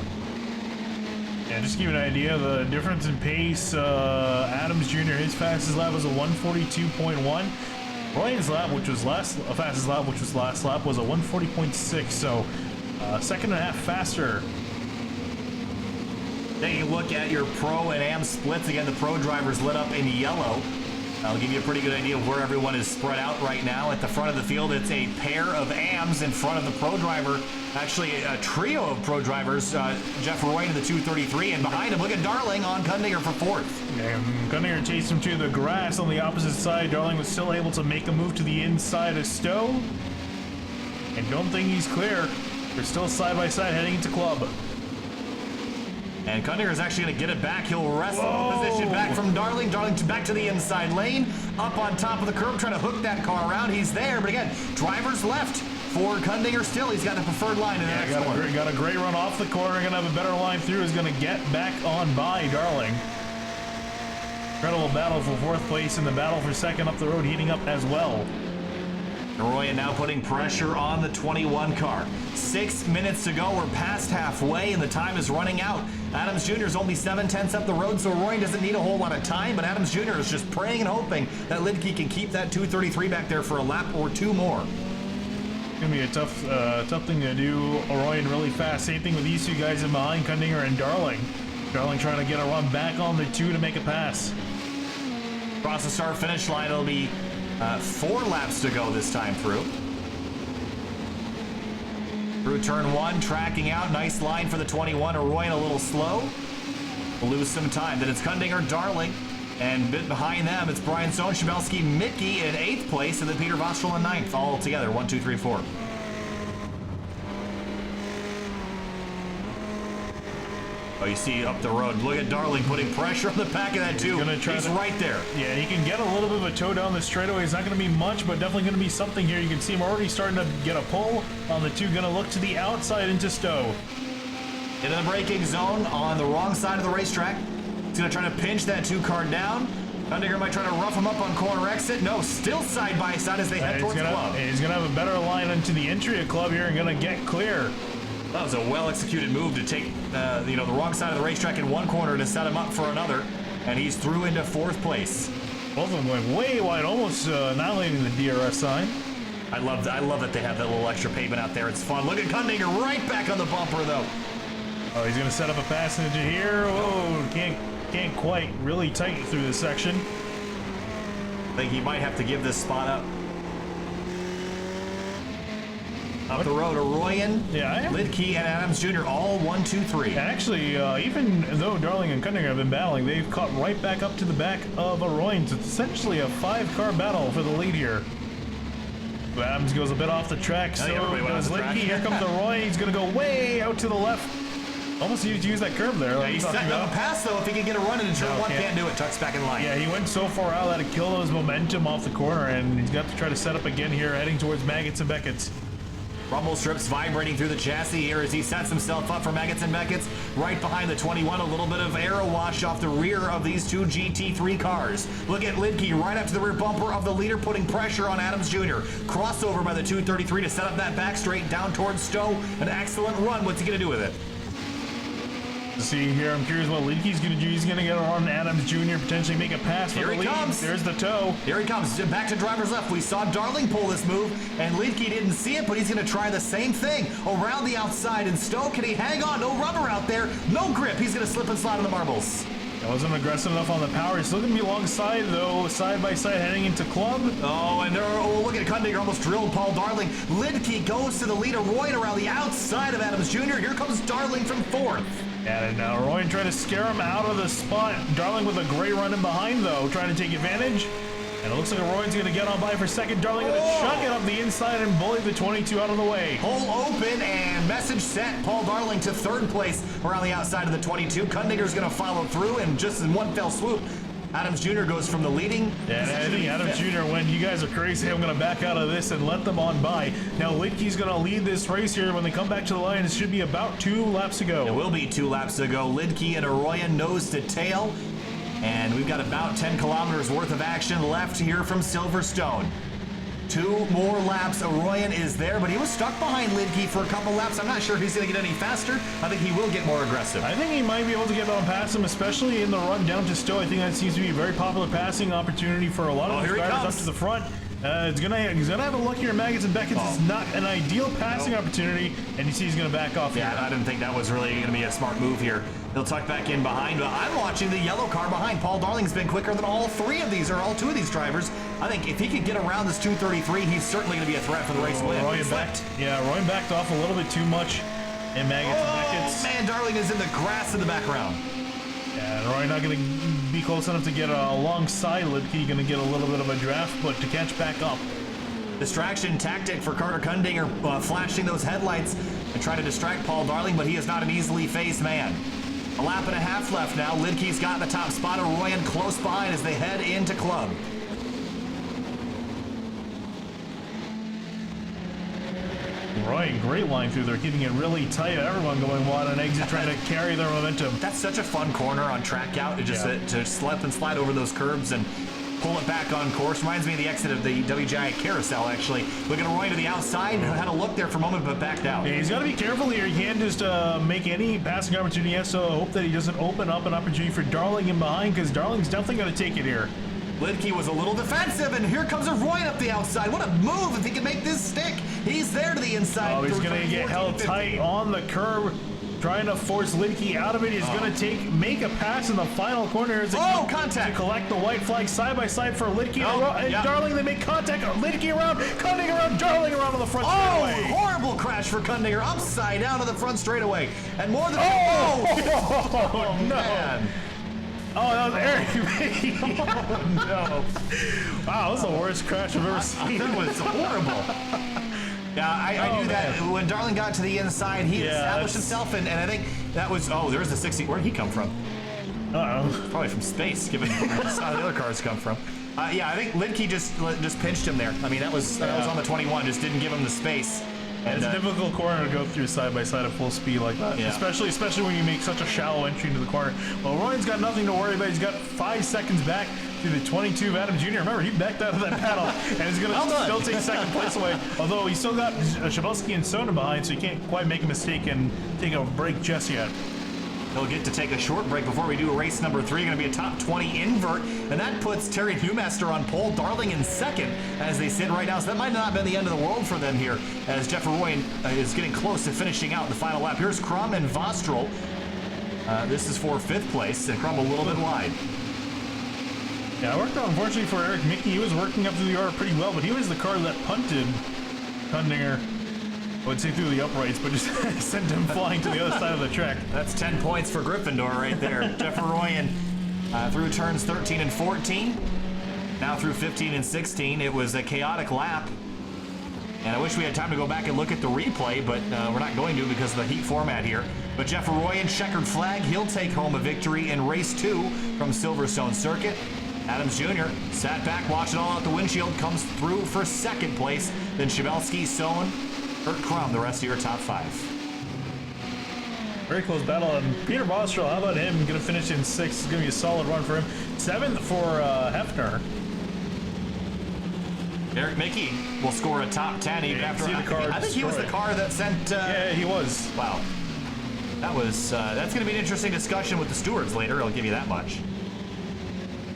Yeah, just to give you an idea, the difference in pace, Adams Jr., his fastest lap was a 142.1. Ryan's lap, which was fastest lap, which was last lap, was a 140.6, so second and a half faster. Taking a look at your pro and AM splits. Again, the pro drivers lit up in yellow. That'll give you a pretty good idea of where everyone is spread out right now. At the front of the field, it's a pair of AMs in front of the pro driver. Actually, a trio of pro drivers. Jeff Roy in the 233, and behind him, look at Darling on Kundinger for 4th. And Kundinger chased him to the grass on the opposite side. Darling was still able to make a move to the inside of Stowe. And don't think he's clear. They're still side by side heading into club. And Kundinger is actually going to get it back. He'll wrestle the position back from Darling. Darling back to the inside lane. Up on top of the curb, trying to hook that car around. He's there, but again, driver's left for Kundinger still. He's got the preferred line in the next corner. Got a great run off the corner. Going to have a better line through. Is going to get back on by Darling. Incredible battle for 4th place, and the battle for 2nd up the road heating up as well. Arroyan now putting pressure on the 21 car. 6 minutes to go. We're past halfway, and the time is running out. Adams Jr. is only 7/10 up the road, so Arroyan doesn't need a whole lot of time, but Adams Jr. is just praying and hoping that Lindke can keep that 233 back there for a lap or 2 more. It's going to be a tough thing to do. Arroyan really fast. Same thing with these two guys in behind, Kundinger and Darling. Darling trying to get a run back on the 2 to make a pass. Across the start-finish line, it'll be 4 laps to go this time through. Through turn 1, tracking out. Nice line for the 21. Arroyan a little slow. We'll lose some time. Then it's Kundinger, Darling, and a bit behind them, it's Brian Sohn, Shibelski, Mickey in 8th place, and then Peter Vostrel in 9th. All together, 1, 2, 3, 4. Oh, you see up the road. Look at Darling putting pressure on the back of that too. He's right there. Yeah, he can get a little bit of a tow down the straightaway. It's not going to be much, but definitely going to be something here. You can see him already starting to get a pull on the 2. Going to look to the outside into Stowe. Into the braking zone on the wrong side of the racetrack. He's going to try to pinch that 2 car down. Kundinger might try to rough him up on corner exit. No, still side by side as they head towards Club. He's gonna have a better line into the entry of Club here and gonna get clear. That was a well-executed move to take, the wrong side of the racetrack in one corner to set him up for another, and he's through into 4th place. Both of them going way wide, almost annihilating the DRS sign. I love that they have that little extra pavement out there. It's fun. Look at Kundinger right back on the bumper, though. Oh, he's gonna set up a passage here. Oh, can't quite really tight through this section. I think he might have to give this spot up. Up the road, Arroyon, Lidke, and Adams Jr. all 1, 2, 3. Actually, even though Darling and Kundinger have been battling, they've caught right back up to the back of Arroyon. It's essentially a 5-car battle for the lead here. Adams goes a bit off the track, so does Lidke. Here comes Arroyon. He's going to go way out to the left. Almost needed to use that curve there. He's setting up a pass, though. If he can get a run in turn 1, can't do it. Tucks back in line. Yeah, he went so far out that it killed his momentum off the corner, and he's got to try to set up again here, heading towards Maggots and Beckett's. Rumble strips vibrating through the chassis here as he sets himself up for Maggots and Beckett's. Right behind the 21, a little bit of aero wash off the rear of these two GT3 cars. Look at Lidke right up to the rear bumper of the leader, putting pressure on Adams Jr. Crossover by the 233 to set up that back straight down towards Stowe. An excellent run. What's he going to do with it? See here, I'm curious what Lidke's going to do. He's going to get on Adams Jr., potentially make a pass for the lead. Here he comes. There's the toe. Here he comes. Back to driver's left. We saw Darling pull this move, and Lidke didn't see it, but he's going to try the same thing around the outside. And Stowe, can he hang on? No rubber out there. No grip. He's going to slip and slide on the marbles. That wasn't aggressive enough on the power. He's still going to be alongside, though, side by side heading into Club. Oh, and look at Kundinger almost drilled Paul Darling. Lidke goes to the lead. Arroyon around the outside of Adams Jr. Here comes Darling from 4th. And now Arroyon trying to scare him out of the spot. Darling with a great run in behind, though, trying to take advantage. And it looks like Arroyon's going to get on by for second. Darling going to chuck it up the inside and bully the 22 out of the way. Hole open and message sent. Paul Darling to 3rd place around the outside of the 22. Kundinger's going to follow through, and just in one fell swoop, Adams Jr. goes from the leading. Yeah, I think Adams Jr. went, you guys are crazy, I'm going to back out of this and let them on by. Now Lidke's going to lead this race here. When they come back to the line, it should be about 2 laps to go. It will be 2 laps to go. Lidke and Arroyon nose to tail. And we've got about 10 kilometers worth of action left here from Silverstone. 2 more laps. Arroyon is there, but he was stuck behind Lidke for a couple laps. I'm not sure if he's going to get any faster. I think he will get more aggressive. I think he might be able to get on past him, especially in the run down to Stowe. I think that seems to be a very popular passing opportunity for a lot of these drivers up to the front. He's gonna have a look here. Maggots and Beckett's is not an ideal passing opportunity, and you see he's gonna back off. Yeah, I didn't think that was really gonna be a smart move here. He'll tuck back in behind, but I'm watching the yellow car behind. Paul Darling's been quicker than all 3 of these, or all 2 of these drivers. I think if he could get around this 233, he's certainly gonna be a threat for the race win. Arroyon backed off a little bit too much, and Maggots and Beckett's. Man, Darling is in the grass in the background. Yeah, Arroyon not going to be close enough to get alongside Lidke. Going to get a little bit of a draft, but to catch back up. Distraction tactic for Carter Kundinger, flashing those headlights and trying to distract Paul Darling, but he is not an easily phased man. A lap and a half left now. Lidke's got the top spot. Arroyon close behind as they head into Club. Arroyon, great line through there, keeping it really tight. Everyone going wide on exit, trying to carry their momentum. That's such a fun corner on track out, to slip and slide over those curbs and pull it back on course. Reminds me of the exit of the WGI carousel, actually. Look at Arroyon to the outside, had a look there for a moment, but backed out. Yeah, he's got to be careful here. He can't just make any passing opportunity. He has to hope that he doesn't open up an opportunity for Darling in behind, because Darling's definitely going to take it here. Lidke was a little defensive, and here comes Arroyon up the outside. What a move if he can make this stick. He's there to the inside. Oh, he's going to get held tight on the curb, trying to force Lidke out of it. He's going to make a pass in the final corner. Contact. To collect the white flag side by side for Lidke and Darling. They make contact. Lidke around, Kundinger around, Darling around on the front straightaway. Horrible crash for Kundinger, upside down on the front straightaway. And more than... Oh, no. Man. Oh, that was Eric. Oh, no. Wow, that was the worst crash I've ever seen. That was horrible. Yeah, I knew that when Darling got to the inside, he established himself, and I think that was... Oh, there's the 60... Where'd he come from? Probably from space, given where the other cars come from. Yeah, I think Lidke just pinched him there. I mean, that was on the 21, just didn't give him the space. And it's a difficult corner to go through side by side at full speed like that, especially when you make such a shallow entry into the corner. Well, Arroyon's got nothing to worry about. He's got 5 seconds back to the 22 of Adam Jr. Remember, he backed out of that battle and is going to still take second place away. Although he still got Shabalski and Sona behind, so he can't quite make a mistake and take a break just yet. He'll get to take a short break before we do race number 3. Going to be a top 20 invert, and that puts Terry Newmaster on pole, Darling in second as they sit right now. So that might not have been the end of the world for them here, as Jeff Royan is getting close to finishing out the final lap. Here's Crum and Vostrel. This is for 5th place, and Crum a little bit wide. Yeah, it worked out unfortunately for Eric Mickey. He was working up to the yard pretty well, but he was the car that punted Hundinger. I would say through the uprights, but just sent him flying to the other side of the track. That's 10 points for Gryffindor right there. Jeff Royan through turns 13 and 14. Now through 15 and 16. It was a chaotic lap. And I wish we had time to go back and look at the replay, but we're not going to because of the heat format here. But Jeff Royan, checkered flag, he'll take home a victory in race 2 from Silverstone Circuit. Adams Jr. sat back, watched it all out the windshield, comes through for 2nd place. Then Shabalski, Sohn, Kurt Crum, the rest of your top 5. Very close battle, and Peter Vostrel, how about him? Going to finish in 6th. It's going to be a solid run for him. 7th for Hefner. Eric Mickey will score a top 10 even after. I think he was the car that sent. Yeah, he was. Wow, that was that's going to be an interesting discussion with the stewards later. I'll give you that much.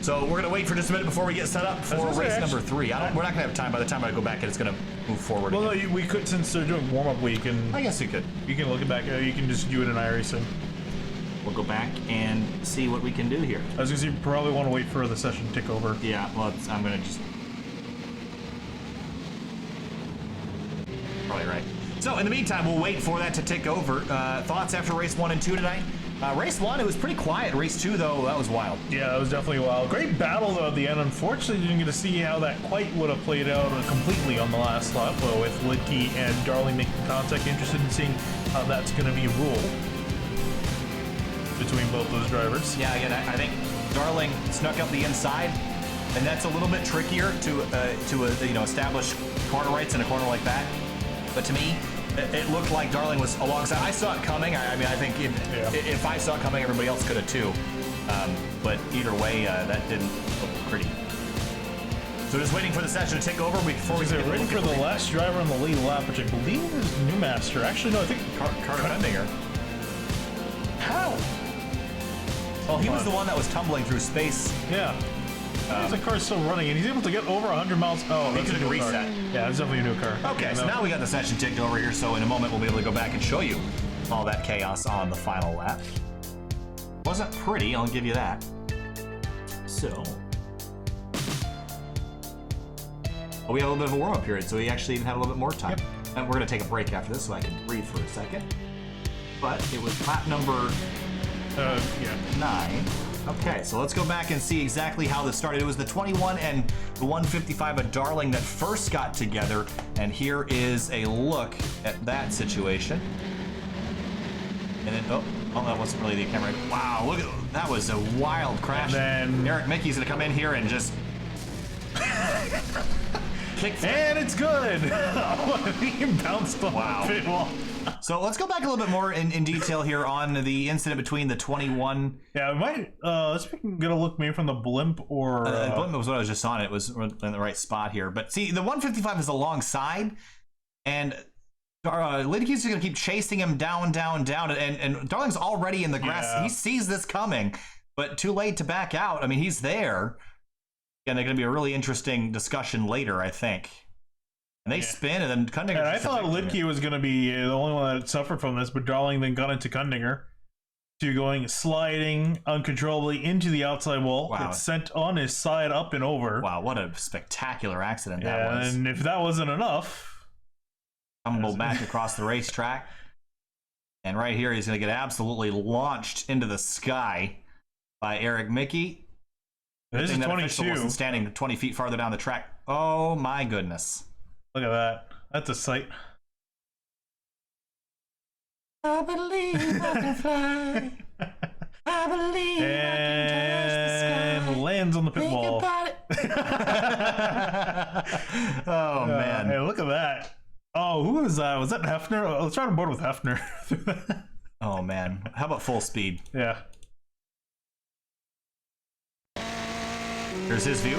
So we're going to wait for just a minute before we get set up for race number 3. We're not going to have time. By the time I go back, it's going to move forward. Well, no, we could, since they're doing warm-up week, and I guess you could. You can look it back. You can just do it in iRacing. We'll go back and see what we can do here. I was going to say, you probably want to wait for the session to tick over. Yeah, well, I'm going to just... Probably right. So, in the meantime, we'll wait for that to tick over. Thoughts after race 1 and 2 tonight? Race 1, it was pretty quiet. Race 2, though, that was wild. Yeah, that was definitely wild. Great battle, though, at the end. Unfortunately, didn't get to see how that quite would have played out completely on the last lap, with Lidke and Darling making contact. Interested in seeing how that's going to be ruled between both those drivers. Yeah, again, I think Darling snuck up the inside, and that's a little bit trickier to establish corner rights in a corner like that. But to me, it looked like Darling was alongside. I saw it coming. I mean, I think if I saw it coming, everybody else could have too. But either way, that didn't look pretty. So just waiting for the session to take over before we get waiting for the last driver on the lead lap, which I believe is Newmaster. Actually, no, I think Carter Hundinger. How? Well, he was the one that was tumbling through space. Yeah. The car's still running, and he's able to get over 100 miles. Oh, he could have reset. Yeah, it's definitely a new car. Okay, so now we got the session ticked over here, so in a moment we'll be able to go back and show you all that chaos on the final lap. Wasn't pretty, I'll give you that. So... we have a little bit of a warm-up period, so we actually even have a little bit more time. Yep. And we're going to take a break after this so I can breathe for a second. But it was lap number 9. Okay, so let's go back and see exactly how this started. It was the 21 and the 155 of Darling that first got together, and here is a look at that situation. And then, oh, that wasn't really the camera. Wow, look at that, was a wild crash. And then Eric Mickey's gonna come in here and just kick. And it's good. He bounced off the pit wall. So let's go back a little bit more in detail here on the incident between the 21. Yeah, we might. Let's get a look maybe from the blimp or. The blimp was what I was just on. It was in the right spot here. But see, the 155 is alongside, and Lidke's going to keep chasing him down, and Darling's already in the grass. Yeah. He sees this coming, but too late to back out. I mean, he's there. And they're going to be a really interesting discussion later, I think. And they spin, and then Kundinger. And I thought Lidke was going to be the only one that suffered from this, but Darling then got into Kundinger, sliding uncontrollably into the outside wall. Wow. It's sent on his side up and over. Wow, what a spectacular accident that was. And if that wasn't enough, tumbled back across the racetrack. And right here, he's going to get absolutely launched into the sky by Eric Mickey. This is 22. Wasn't standing 20 feet farther down the track. Oh my goodness. Look at that. That's a sight. I believe I can fly. I believe I can touch the sky. And lands on the pit wall. Oh, man. Hey, look at that. Oh, who was that? Was that Hefner? Oh, let's try to board with Hefner. Oh, man. How about full speed? Yeah. Here's his view.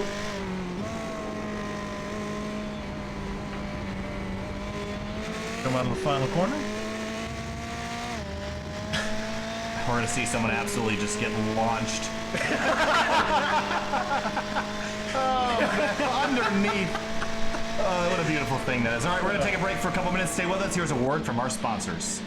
Come out of the final corner. We're gonna see someone absolutely just get launched. Oh, underneath. Oh, what a beautiful thing that is. All right, we're gonna take a break for a couple minutes. Stay with us. Here's a word from our sponsors.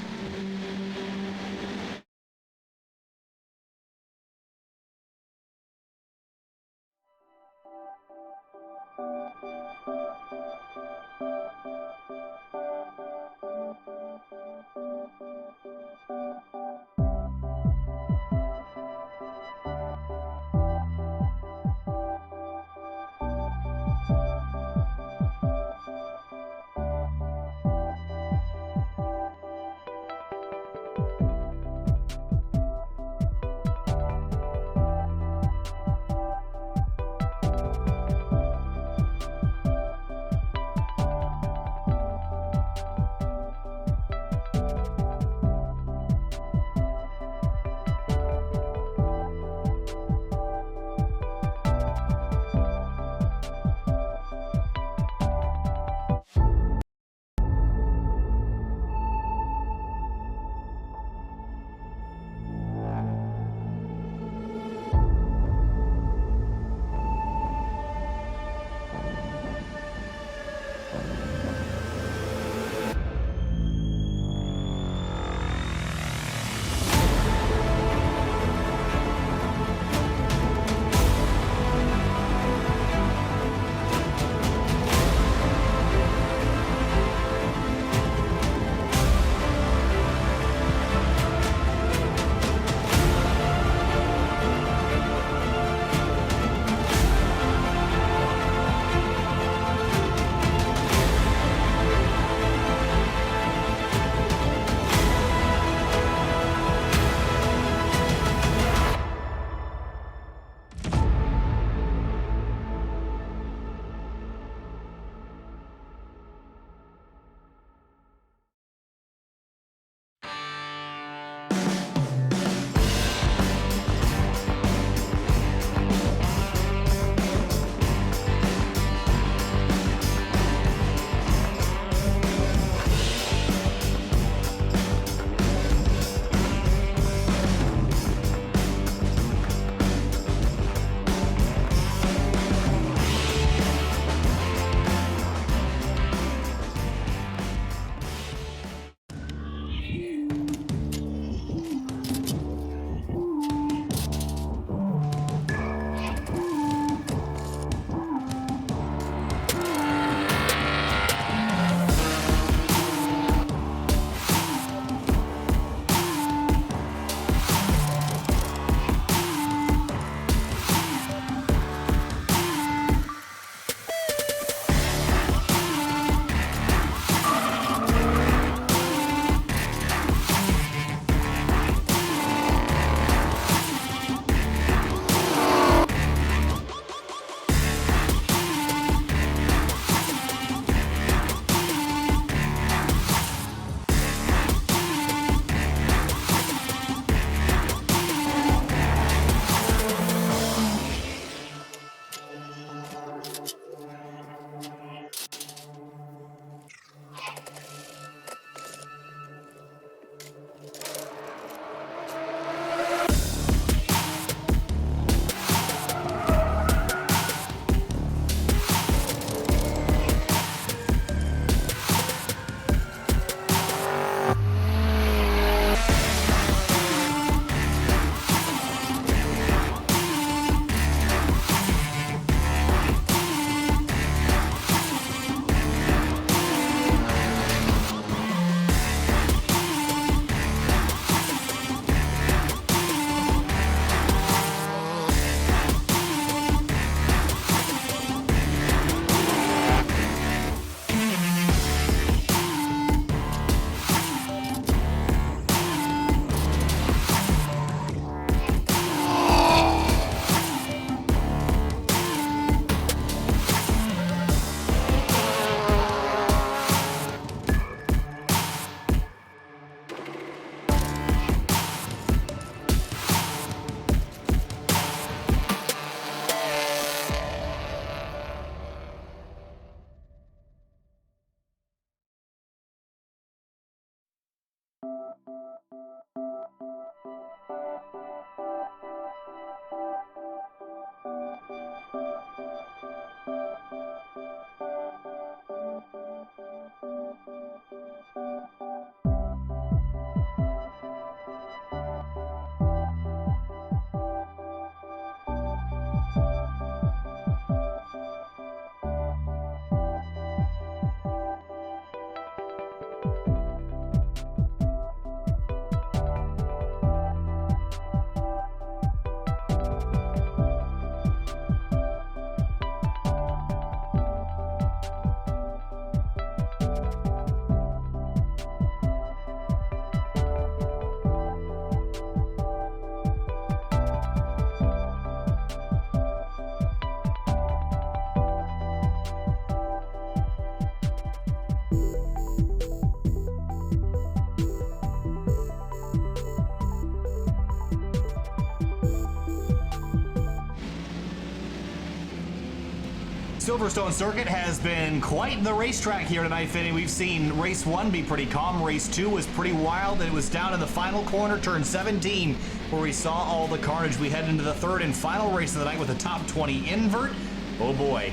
Silverstone circuit has been quite the racetrack here tonight, Finney. We've seen race 1 be pretty calm. Race 2 was pretty wild. It was down in the final corner, turn 17, where we saw all the carnage. We head into the third and final race of the night with a top 20 invert. Oh boy.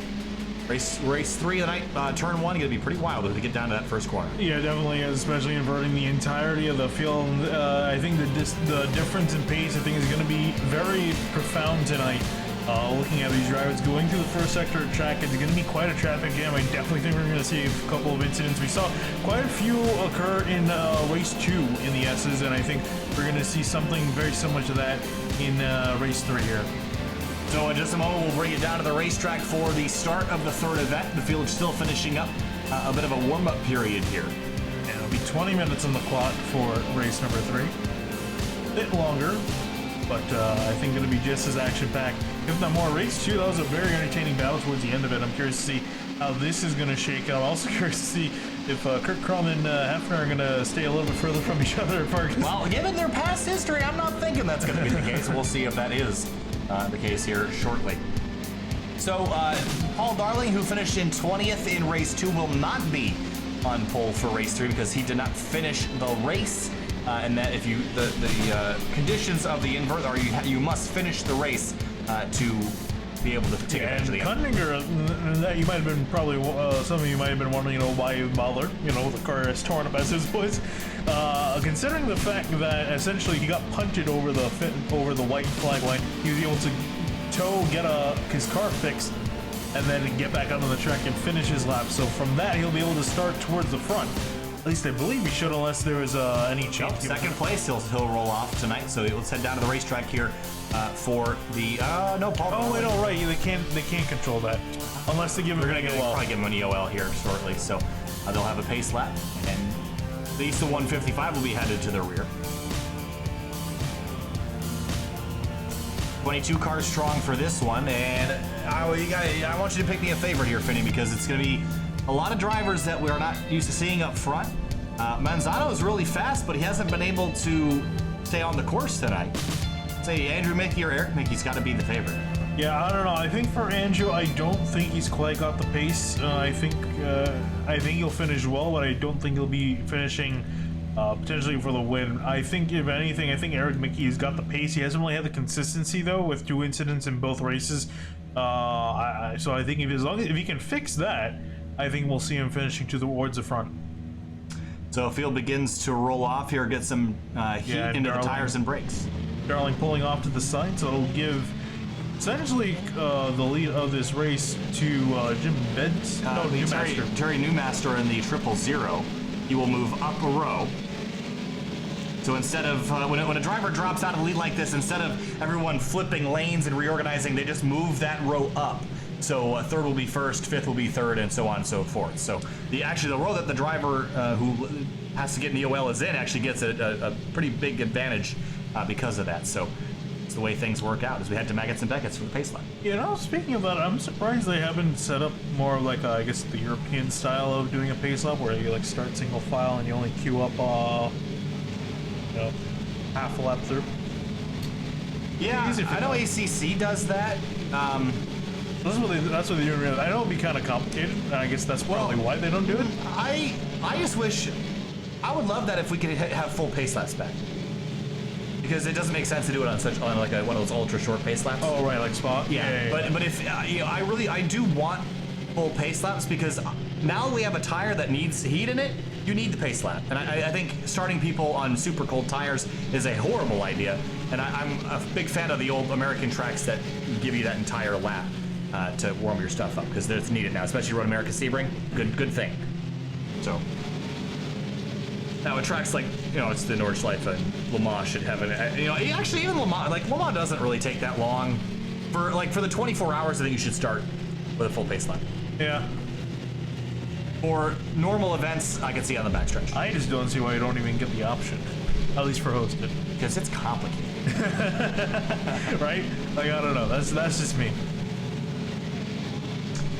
Race 3 of the night, turn 1, going to be pretty wild as we get down to that first corner. Yeah, definitely, especially inverting the entirety of the field. I think the difference in pace, I think, is going to be very profound tonight. Looking at these drivers going through the first sector of track, it's going to be quite a traffic jam. I definitely think we're going to see a couple of incidents. We saw quite a few occur in race 2 in the S's, and I think we're going to see something very similar to that in race 3 here. So in just a moment, we'll bring you down to the racetrack for the start of the third event. The field is still finishing up a bit of a warm-up period here. And it'll be 20 minutes on the clock for race number 3. A bit longer, but I think it'll be just as action-packed, if not more. Race 2, that was a very entertaining battle towards the end of it. I'm curious to see how this is going to shake out. I'm also curious to see if Kurt Krum and Hefner are going to stay a little bit further from each other. Well, given their past history, I'm not thinking that's going to be the case. We'll see if that is the case here shortly. So Paul Darling, who finished in 20th in race 2, will not be on pole for race 3 because he did not finish the race. And that if you the conditions of the invert are you must finish the race to be able to take advantage of the Kundinger, that you might have been probably some of you might have been wondering, why Butler, the car is torn up as his was. Considering the fact that essentially he got punted over the white flag line, he was able to get his car fixed and then get back out on the track and finish his lap. So from that, he'll be able to start towards the front. At least I believe he should, unless there was any change. Second place, he'll roll off tonight. So let's head down to the racetrack here for the no Paul. Oh wait, no, right. They can't control that unless they give him. They're gonna probably give him an EOL here shortly. So they'll have a pace lap, and at least the 155 will be headed to the rear. 22 cars strong for this one, and I want you to pick me a favorite here, Finney, because it's going to be a lot of drivers that we're not used to seeing up front. Manzano is really fast, but he hasn't been able to stay on the course tonight. Say Andrew Mickey or Eric Mickey's got to be the favorite. Yeah, I don't know. I think for Andrew, I don't think he's quite got the pace. I think he'll finish well, but I don't think he'll be finishing potentially for the win. I think, if anything, Eric Mickey has got the pace. He hasn't really had the consistency though, with 2 incidents in both races. So I think if he can fix that, I think we'll see him finishing towards the front. So field begins to roll off here, get some heat into the tires and brakes. Darling pulling off to the side, so it'll give essentially the lead of this race to Jim Beds. Terry Newmaster in the 000. He will move up a row. So instead of, when a driver drops out of the lead like this, instead of everyone flipping lanes and reorganizing, they just move that row up. So third will be first, fifth will be third, and so on and so forth. So the row that the driver who has to get an EOL is in actually gets a pretty big advantage because of that. So it's the way things work out as we head to Maggots and Beckett's for the pace lap. Speaking of that, I'm surprised they haven't set up more of like, I guess, the European style of doing a pace lap where you start single file and you only queue up half a lap through. Yeah, I know ACC does that. That's what they do. I know it'd be kind of complicated, and I guess that's probably why they don't do it. I just wish, I would love that if we could have full pace laps back, because it doesn't make sense to do it on like one of those ultra short pace laps. Oh right, like spot. Yeah. But if I do want full pace laps, because now we have a tire that needs heat in it. You need the pace lap, and I think starting people on super cold tires is a horrible idea. And I'm a big fan of the old American tracks that give you that entire lap to warm your stuff up, because it's needed now, especially Road America Sebring. Good thing. So now with tracks like it's the Nordschleife and Le Mans should have actually even Le Mans doesn't really take that long. For the 24 hours, I think you should start with a full pace lap. Yeah. For normal events, I can see on the backstretch. I just don't see why you don't even get the option, at least for hosted. Because it's complicated. Right? Like, I don't know. That's just me.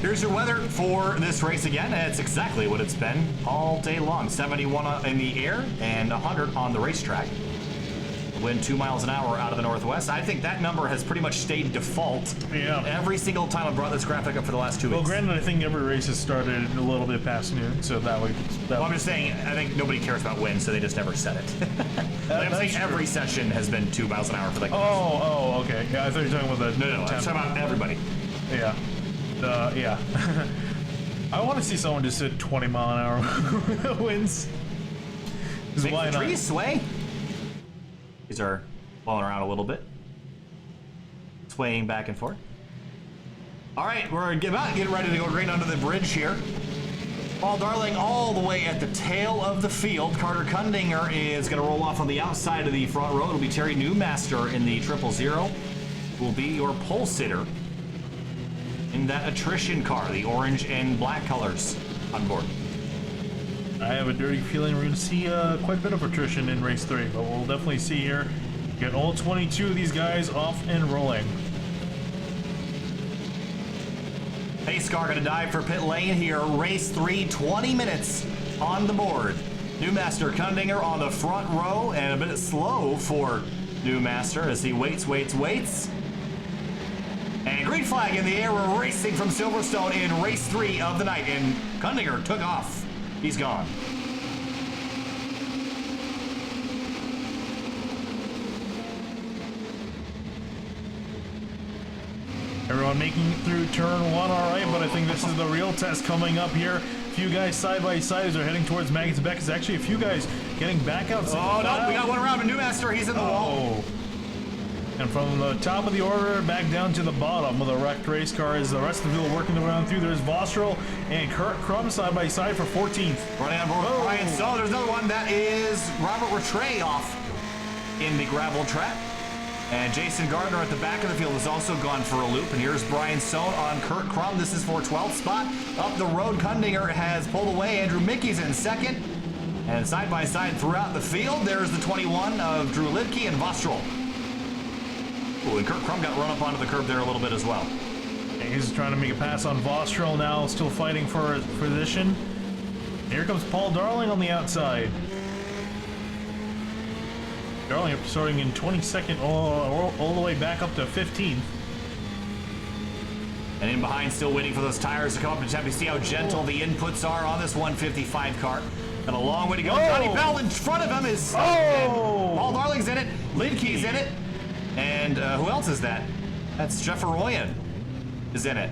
Here's your weather for this race again. It's exactly what it's been all day long. 71 in the air and 100 on the racetrack. wind 2 miles an hour out of the northwest. I think that number has pretty much stayed default. Yeah. Every single time I've brought this graphic up for the last 2 weeks. Well, granted, I think every race has started a little bit past noon, so that way. Well, I'm just saying, I think nobody cares about wind, so they just never set it. I'm saying every session has been 2 miles an hour for like. Oh, okay. Yeah, I thought you were talking about the. No, I'm talking about everybody. Yeah. Yeah. I want to see someone just hit 20 mile an hour winds. Make the trees sway. These are blowing around a little bit, swaying back and forth. All right, we're about getting ready to go green under the bridge here. Paul Darling all the way at the tail of the field. Carter Kundinger is going to roll off on the outside of the front row. It'll be Terry Newmaster in the 000. Will be your pole sitter in that attrition car, the orange and black colors on board. I have a dirty feeling we're going to see quite a bit of attrition in race 3, but we'll definitely see here. Get all 22 of these guys off and rolling. Pace car going to dive for pit lane here. Race 3, 20 minutes on the board. Newmaster Kundinger on the front row, and a bit slow for Newmaster as he waits. And green flag in the air. We're racing from Silverstone in race 3 of the night, and Kundinger took off. He's gone. Everyone making it through turn 1 all right, but I think this is the real test coming up here. A few guys side by side as they're heading towards Maggotts Beck. There's actually a few guys getting back out. Oh, no, we got one around. Newmaster, he's in the wall. And from the top of the order back down to the bottom with a wrecked race car is the rest of the field working their way on through. There's Vostrel and Kurt Crum side by side for 14th. Running on board with Brian. So there's another one. That is Robert Rattray off in the gravel trap. And Jason Gardner at the back of the field has also gone for a loop. And here's Brian Sohn on Kurt Crum. This is for 12th spot. Up the road, Kundinger has pulled away. Andrew Mickey's in second. And side by side throughout the field, there's the 21 of Drew Libke and Vostrel. Ooh, and Kurt Crum got run up onto the curb there a little bit as well. And he's trying to make a pass on Vostrel now, still fighting for his position. Here comes Paul Darling on the outside. Darling starting in 22nd all the way back up to 15th. And in behind, still waiting for those tires to come up and tap. You see how gentle the inputs are on this 155 car. Got a long way to go. Johnny Bell in front of him is... Paul Darling's in it. Lidke's in it. And who else is that? That's Jeff Arroyan is in it.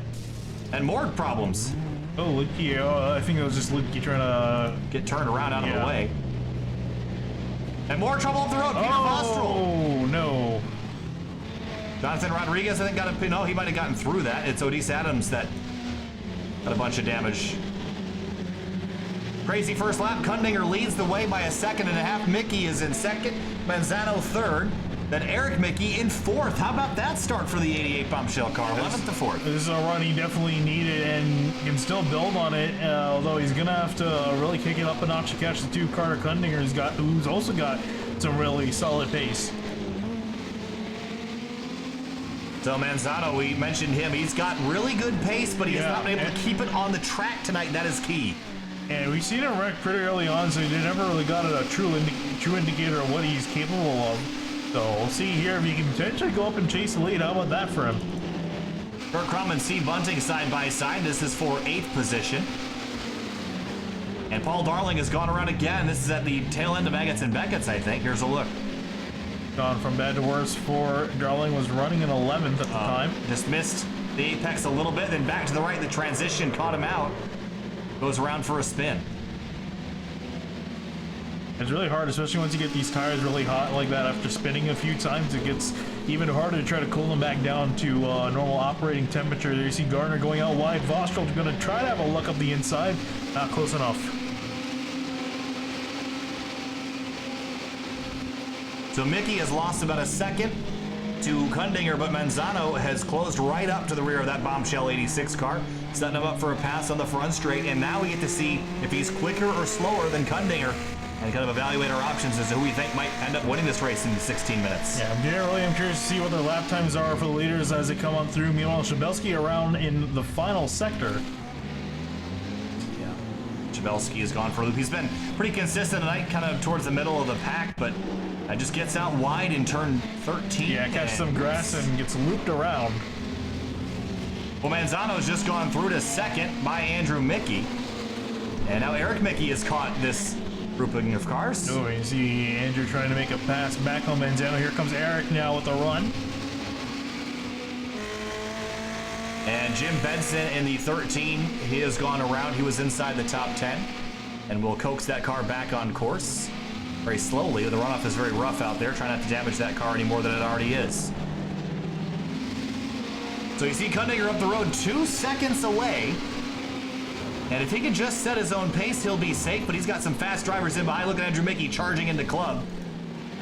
And more problems. Oh, Lidke. I think it was just Lidke trying to... get turned around out of the way. And more trouble up the road. Peter Vostrel. Oh, no. Jonathan Rodriguez, I think, got a... No, he might have gotten through that. It's Odise Adams that got a bunch of damage. Crazy first lap. Kundinger leads the way by a second and a half. Mickey is in second. Manzano third. Then Eric Mickey in fourth. How about that start for the 88 bombshell car? 11th to 4th. This is a run he definitely needed and can still build on it, although he's going to have to really kick it up a notch to catch the two Carter Kundinger's got, who's also got some really solid pace. So Manzano, we mentioned him. He's got really good pace, but he has not been able to keep it on the track tonight. That is key. And we've seen him wreck pretty early on, so he never really got a true indicator of what he's capable of. So we'll see here if he can potentially go up and chase the lead. How about that for him? Kurt Crum and Steve Bunting side by side. This is for 8th position. And Paul Darling has gone around again. This is at the tail end of Maggotts and Beckett's, I think. Here's a look. Gone from bad to worse for Darling, was running in 11th at the time. Just missed the apex a little bit, then back to the right. The transition caught him out. Goes around for a spin. It's really hard, especially once you get these tires really hot like that after spinning a few times. It gets even harder to try to cool them back down to normal operating temperature. There you see Gardner going out wide. Vostrel's going to try to have a look up the inside. Not close enough. So Mickey has lost about a second to Kundinger, but Manzano has closed right up to the rear of that bombshell 86 car, setting him up for a pass on the front straight. And now we get to see if he's quicker or slower than Kundinger, and kind of evaluate our options as to who we think might end up winning this race in 16 minutes. Yeah, I'm curious to see what their lap times are for the leaders as they come on through. Meanwhile, Shabelski around in the final sector. Yeah. Chabelski has gone for a loop. He's been pretty consistent tonight, kind of towards the middle of the pack, but just gets out wide in turn 13. Yeah, catches some grass and gets looped around. Well, Manzano's just gone through to second by Andrew Mickey. And now Eric Mickey has caught this grouping of cars. Oh, you see Andrew trying to make a pass back on Manzano. Here comes Eric now with a run. And Jim Benson in the 13, he has gone around. He was inside the top 10 and will coax that car back on course very slowly. The runoff is very rough out there, trying not to damage that car any more than it already is. So you see Kundinger up the road 2 seconds away. And if he can just set his own pace, he'll be safe, but he's got some fast drivers in behind. Look at Andrew Mickey charging into club.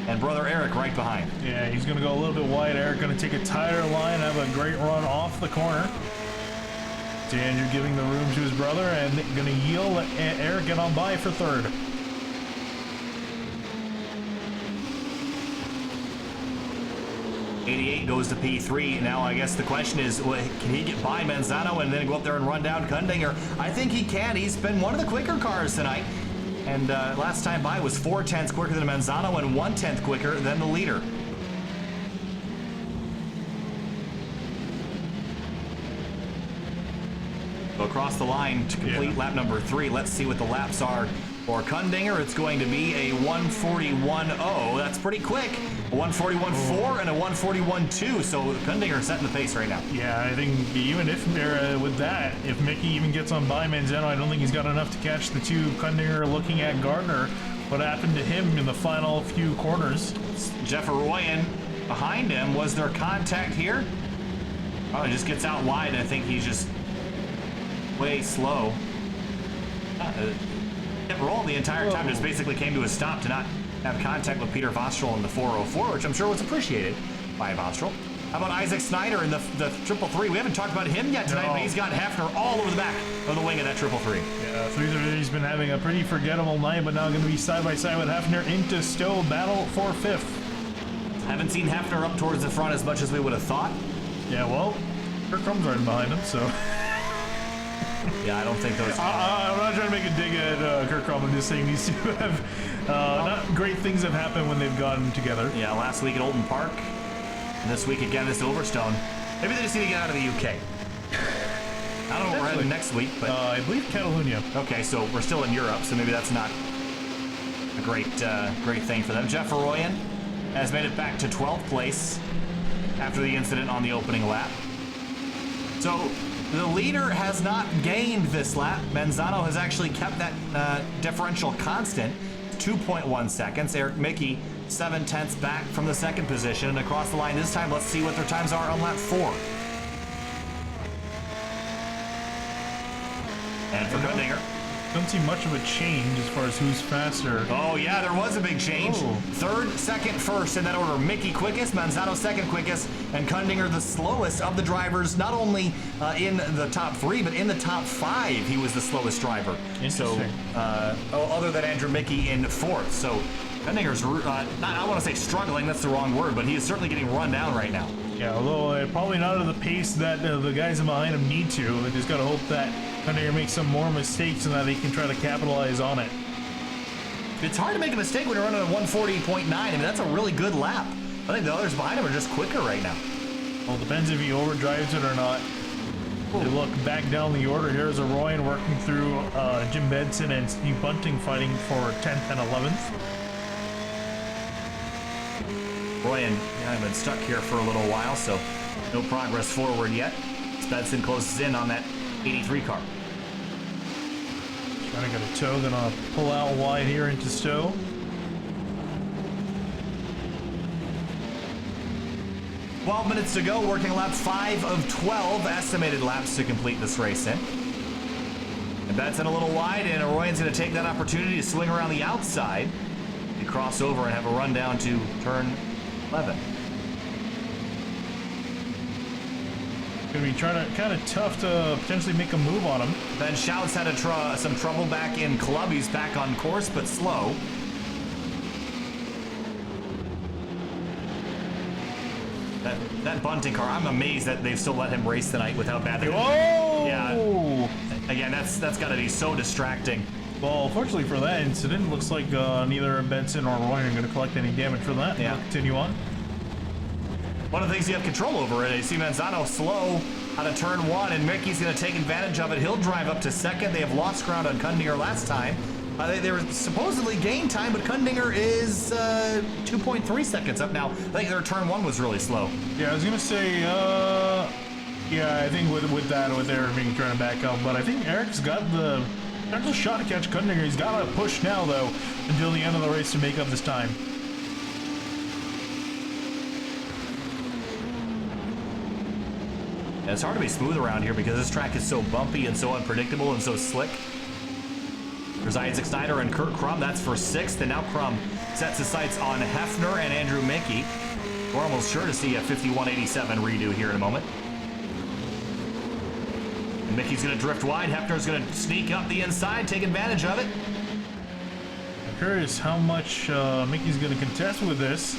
And brother Eric right behind. Yeah, he's going to go a little bit wide. Eric going to take a tighter line, have a great run off the corner. So Andrew giving the room to his brother and going to yield Eric get on by for third. '88 goes to P3. Now I guess the question is, can he get by Manzano and then go up there and run down Kundinger? I think he can. He's been one of the quicker cars tonight. And last time by was 4/10 quicker than Manzano and 1/10 quicker than the leader. So across the line to complete lap number 3. Let's see what the laps are for Kundinger. It's going to be a 1:41.0. That's pretty quick. A 1:41.4 and a 1:41.2. So Kundinger setting the pace right now. Yeah, I think even if with that, if Mickey even gets on by Manzano, I don't think he's got enough to catch the two. Kundinger looking at Gardner. What happened to him in the final few corners? Jeff Arroyan behind him. Was there contact here? Oh, he just gets out wide. I think he's just way slow. Kept rolling the entire time. Just basically came to a stop to not have contact with Peter Vostrel in the 404, which I'm sure was appreciated by Vostrel. How about Isaac Snyder in the 333? We haven't talked about him yet tonight, but he's got Hafner all over the back of the wing of that 333. Yeah, 333's been having a pretty forgettable night, but now going to be side by side with Hafner into Stowe, battle for 5th. Haven't seen Hafner up towards the front as much as we would have thought. Yeah, well, Kirk Crumb's right behind him, so. Yeah, I don't think those. I'm not trying to make a dig at Kirk Crum. I'm just saying these two have not great things have happened when they've gotten together. Yeah, last week at Oulton Park, and this week again at Silverstone. Maybe they just need to get out of the UK. I don't know what we're heading next week, but I believe Catalonia. Okay, so we're still in Europe, so maybe that's not a great thing for them. Jeff Arroyan has made it back to 12th place after the incident on the opening lap. So the leader has not gained this lap. Manzano has actually kept that differential constant, 2.1 seconds. Eric Mickey, 7/10 back from the second position. And across the line this time, let's see what their times are on lap 4. And for Kundinger. Don't see much of a change as far as who's faster. Oh, yeah, there was a big change. Oh. Third, second, first in that order. Mickey quickest, Manzano second quickest, and Kundinger the slowest of the drivers, not only in the top 3, but in the top 5, he was the slowest driver. So, other than Andrew Mickey in 4th. So, Kundinger's, I want to say struggling, that's the wrong word, but he is certainly getting run down right now. Yeah, although probably not at the pace that the guys behind him need to. They just got to hope that Kundinger makes some more mistakes and that he can try to capitalize on it. It's hard to make a mistake when you're running a 140.9. I mean, that's a really good lap. I think the others behind him are just quicker right now. Well, it depends if he overdrives it or not. They look back down the order. Here's Arroyan working through Jim Benson and Steve Bunting fighting for 10th and 11th. Arroyan has been stuck here for a little while, so no progress forward yet. Benson closes in on that 83 car. Trying to get a toe, gonna pull out wide here into Stowe. "12 minutes to go, working lap 5 of 12 estimated laps to complete this race in. And Benson a little wide, and Arroyan's gonna take that opportunity to swing around the outside and cross over and have a run down to turn 11. Gonna be trying to kind of tough to potentially make a move on him. Ben Schouts had some trouble back in club. He's back on course, but slow. That Bunting car, I'm amazed that they've still let him race tonight with how bad they Whoa! Yeah. Again, that's got to be so distracting. Well, fortunately for that incident, looks like neither Benson or Roy are going to collect any damage from that. Yeah. We'll continue on. One of the things you have control over it. You see Manzano slow out of turn 1, and Mickey's going to take advantage of it. He'll drive up to second. They have lost ground on Kundinger last time. They were supposedly gain time, but Kundinger is 2.3 seconds up now. I think their turn 1 was really slow. Yeah, I was going to say, yeah, I think with Eric being trying to back up, but I think Eric's got the actual shot to catch Kundinger. He's got to push now, though, until the end of the race to make up this time. And it's hard to be smooth around here because this track is so bumpy and so unpredictable and so slick. There's Isaac Snyder and Kurt Crum. That's for 6th, and now Crum sets his sights on Hefner and Andrew Mickey. We're almost sure to see a 51.87 redo here in a moment. And Mickey's going to drift wide. Hefner's going to sneak up the inside, take advantage of it. I'm curious how much Mickey's going to contest with this.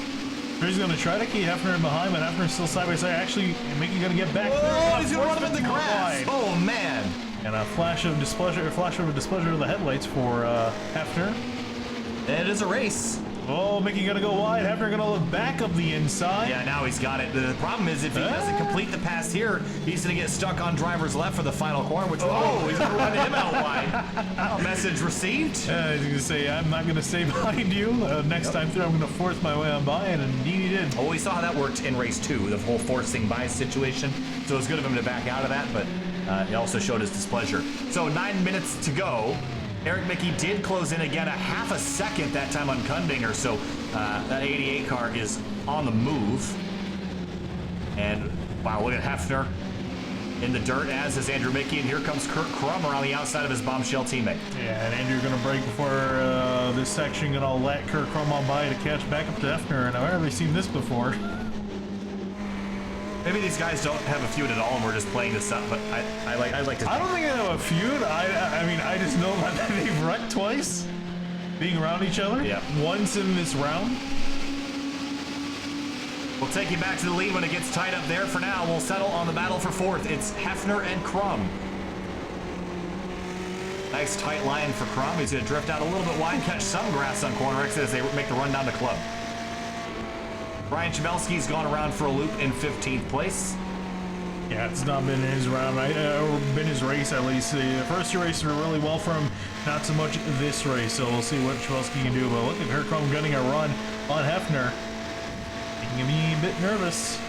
He's going to try to keep Hefner behind, but Hefner's still side by side. Actually, Mickey's going to get back. Oh, he's going to run him in the grass. Oh, man. And a flash of displeasure of the headlights for Hefner. And it is a race. Oh, Mickey gonna go wide. Hefner gonna look back up the inside. Yeah, now he's got it. The problem is if he doesn't complete the pass here, he's gonna get stuck on driver's left for the final corner, which, he's gonna run him out wide. Message received. I was gonna say, I'm not gonna stay behind you. Next time through, I'm gonna force my way on by, and indeed he did. Oh, we saw how that worked in race 2, the whole forcing by situation. So it was good of him to back out of that, but he also showed his displeasure. So 9 minutes to go. Eric Mickey did close in again a half a second that time on Kundinger, so that 88 car is on the move. And wow, look at Hefner in the dirt, as is Andrew Mickey, and here comes Kurt Crum around the outside of his bombshell teammate. Yeah, and Andrew gonna break before this section, gonna let Kurt Crum on by to catch back up to Hefner, and I've never seen this before. Maybe these guys don't have a feud at all, and we're just playing this up. But I like to. I don't think they have a feud. I mean, I just know that they've wrecked twice, being around each other. Yeah. Once in this round. We'll take you back to the lead when it gets tight up there. For now, we'll settle on the battle for 4th. It's Hefner and Crum. Nice tight line for Crum. He's going to drift out a little bit wide, catch some grass on corner exit as they make the run down the club. Brian Chabelski's gone around for a loop in 15th place. Yeah, it's not been his round, or been his race at least. The first 2 races were really well for him, not so much this race, so we'll see what Chabelski can do. But look at Kurt Crum getting a run on Hefner. Making me a bit nervous.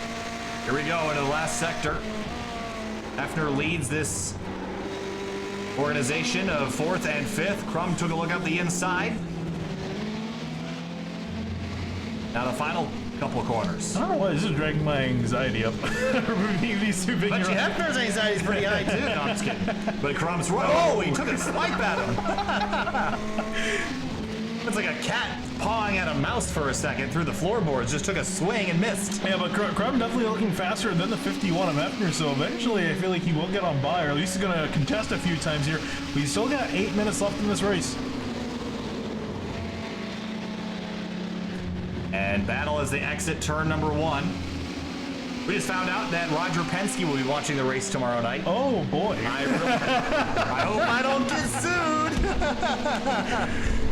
Here we go into the last sector. Hefner leads this organization of 4th and 5th. Crum took a look up the inside. Now the final couple of corners. I don't know why this is dragging my anxiety up. These two big. But Hefner's anxiety is pretty high too. No, I'm just kidding. But Crum's right. Oh, he took a swipe at him. It's like a cat pawing at a mouse for a second through the floorboards. Just took a swing and missed. Yeah, but Crum definitely looking faster than the 51 of Hefner, so eventually I feel like he will get on by, or at least he's going to contest a few times here. We still got 8 minutes left in this race. And battle as they exit turn number 1. We just found out that Roger Penske will be watching the race tomorrow night. Oh boy. I hope I don't get sued.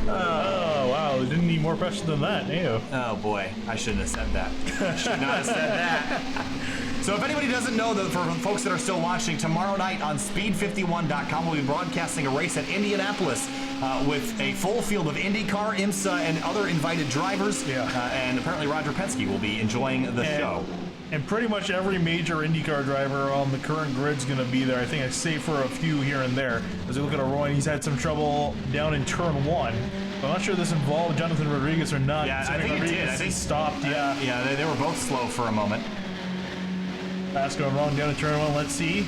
Oh wow, they didn't need more pressure than that, ew. Oh boy, I shouldn't have said that. I should not have said that. So if anybody doesn't know, that for folks that are still watching, tomorrow night on speed51.com we'll be broadcasting a race at Indianapolis with a full field of IndyCar, IMSA, and other invited drivers. Yeah. And apparently Roger Penske will be enjoying the show. And pretty much every major IndyCar driver on the current grid's going to be there. I think I save for a few here and there. As we look at Roy, he's had some trouble down in turn 1. I'm not sure this involved Jonathan Rodriguez or not. Yeah, I think it did. I think stopped. Yeah. Yeah, they were both slow for a moment. Pass going wrong down in turn 1. Let's see.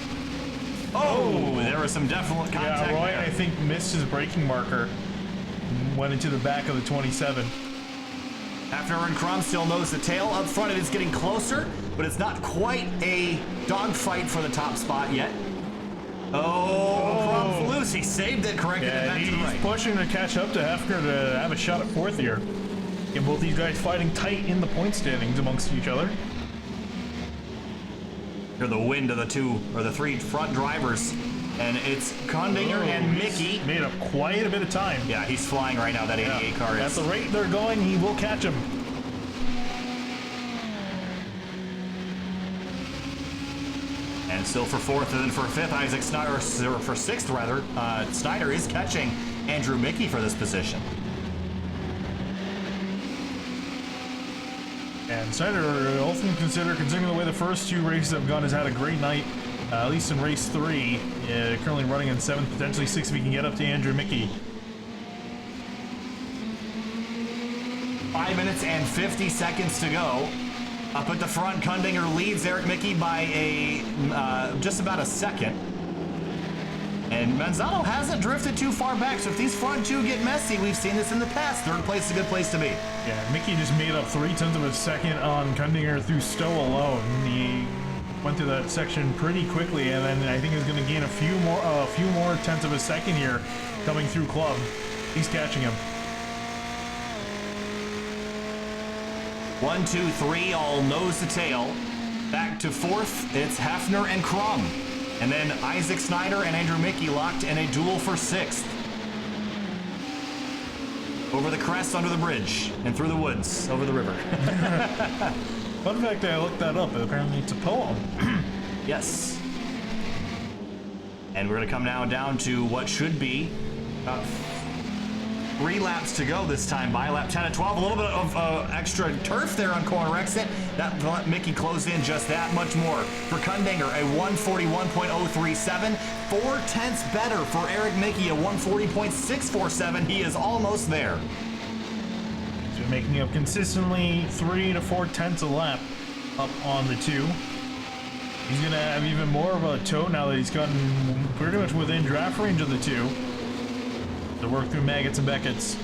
Oh, there was some definite contact. Yeah, Roy, there. I think missed his braking marker. Went into the back of the 27. Hefner and Crum still nose the tail. Up front, it is getting closer, but it's not quite a dogfight for the top spot yet. Oh, Crum's loose. He saved it, corrected it back to the right. He's pushing to catch up to Hefner to have a shot at 4th here. And both these guys fighting tight in the point standings amongst each other. Hear the wind of the 3 front drivers And it's Kondinger and Mickey. Made up quite a bit of time. Yeah, he's flying right now, that 88 car At is. the rate they're going, he will catch him. And still for fourth, and then for fifth, Isaac Snyder, or for sixth rather, Snyder is catching Andrew Mickey for this position. And Snyder, often considering the way the first two races have gone, has had a great night, at least in race 3. Currently running in 7th, potentially 6th if he can get up to Andrew Mickey. 5 minutes and 50 seconds to go. Up at the front, Kondinger leads Eric Mickey by just about a second. And Manzano hasn't drifted too far back, so if these front two get messy, we've seen this in the past. Third place is a good place to be. Yeah, Mickey just made up 0.3 of a second on Kondinger through Stowe alone. He went through that section pretty quickly, and then I think he's going to gain a few more tenths of a second here coming through Club. He's catching him. 1, 2, 3, all nose to tail. Back to fourth, it's Hefner and Crum. And then Isaac Snyder and Andrew Mickey locked in a duel for sixth. Over the crest, under the bridge, and through the woods, over the river. Fun fact, I looked that up. Apparently it's a poem. Yes. And we're going to come now down to what should be about 3 laps to go this time by lap 10 and 12. A little bit of extra turf there on corner exit. That let Mickey close in just that much more. For Kondinger, a 141.037. 4 tenths better for Eric Mickey, a 140.647. He is almost there. He's been making up consistently 3 to 4 tenths a lap up on the 2. He's going to have even more of a toe now that he's gotten pretty much within draft range of the 2. To work through Maggots and Beckett's.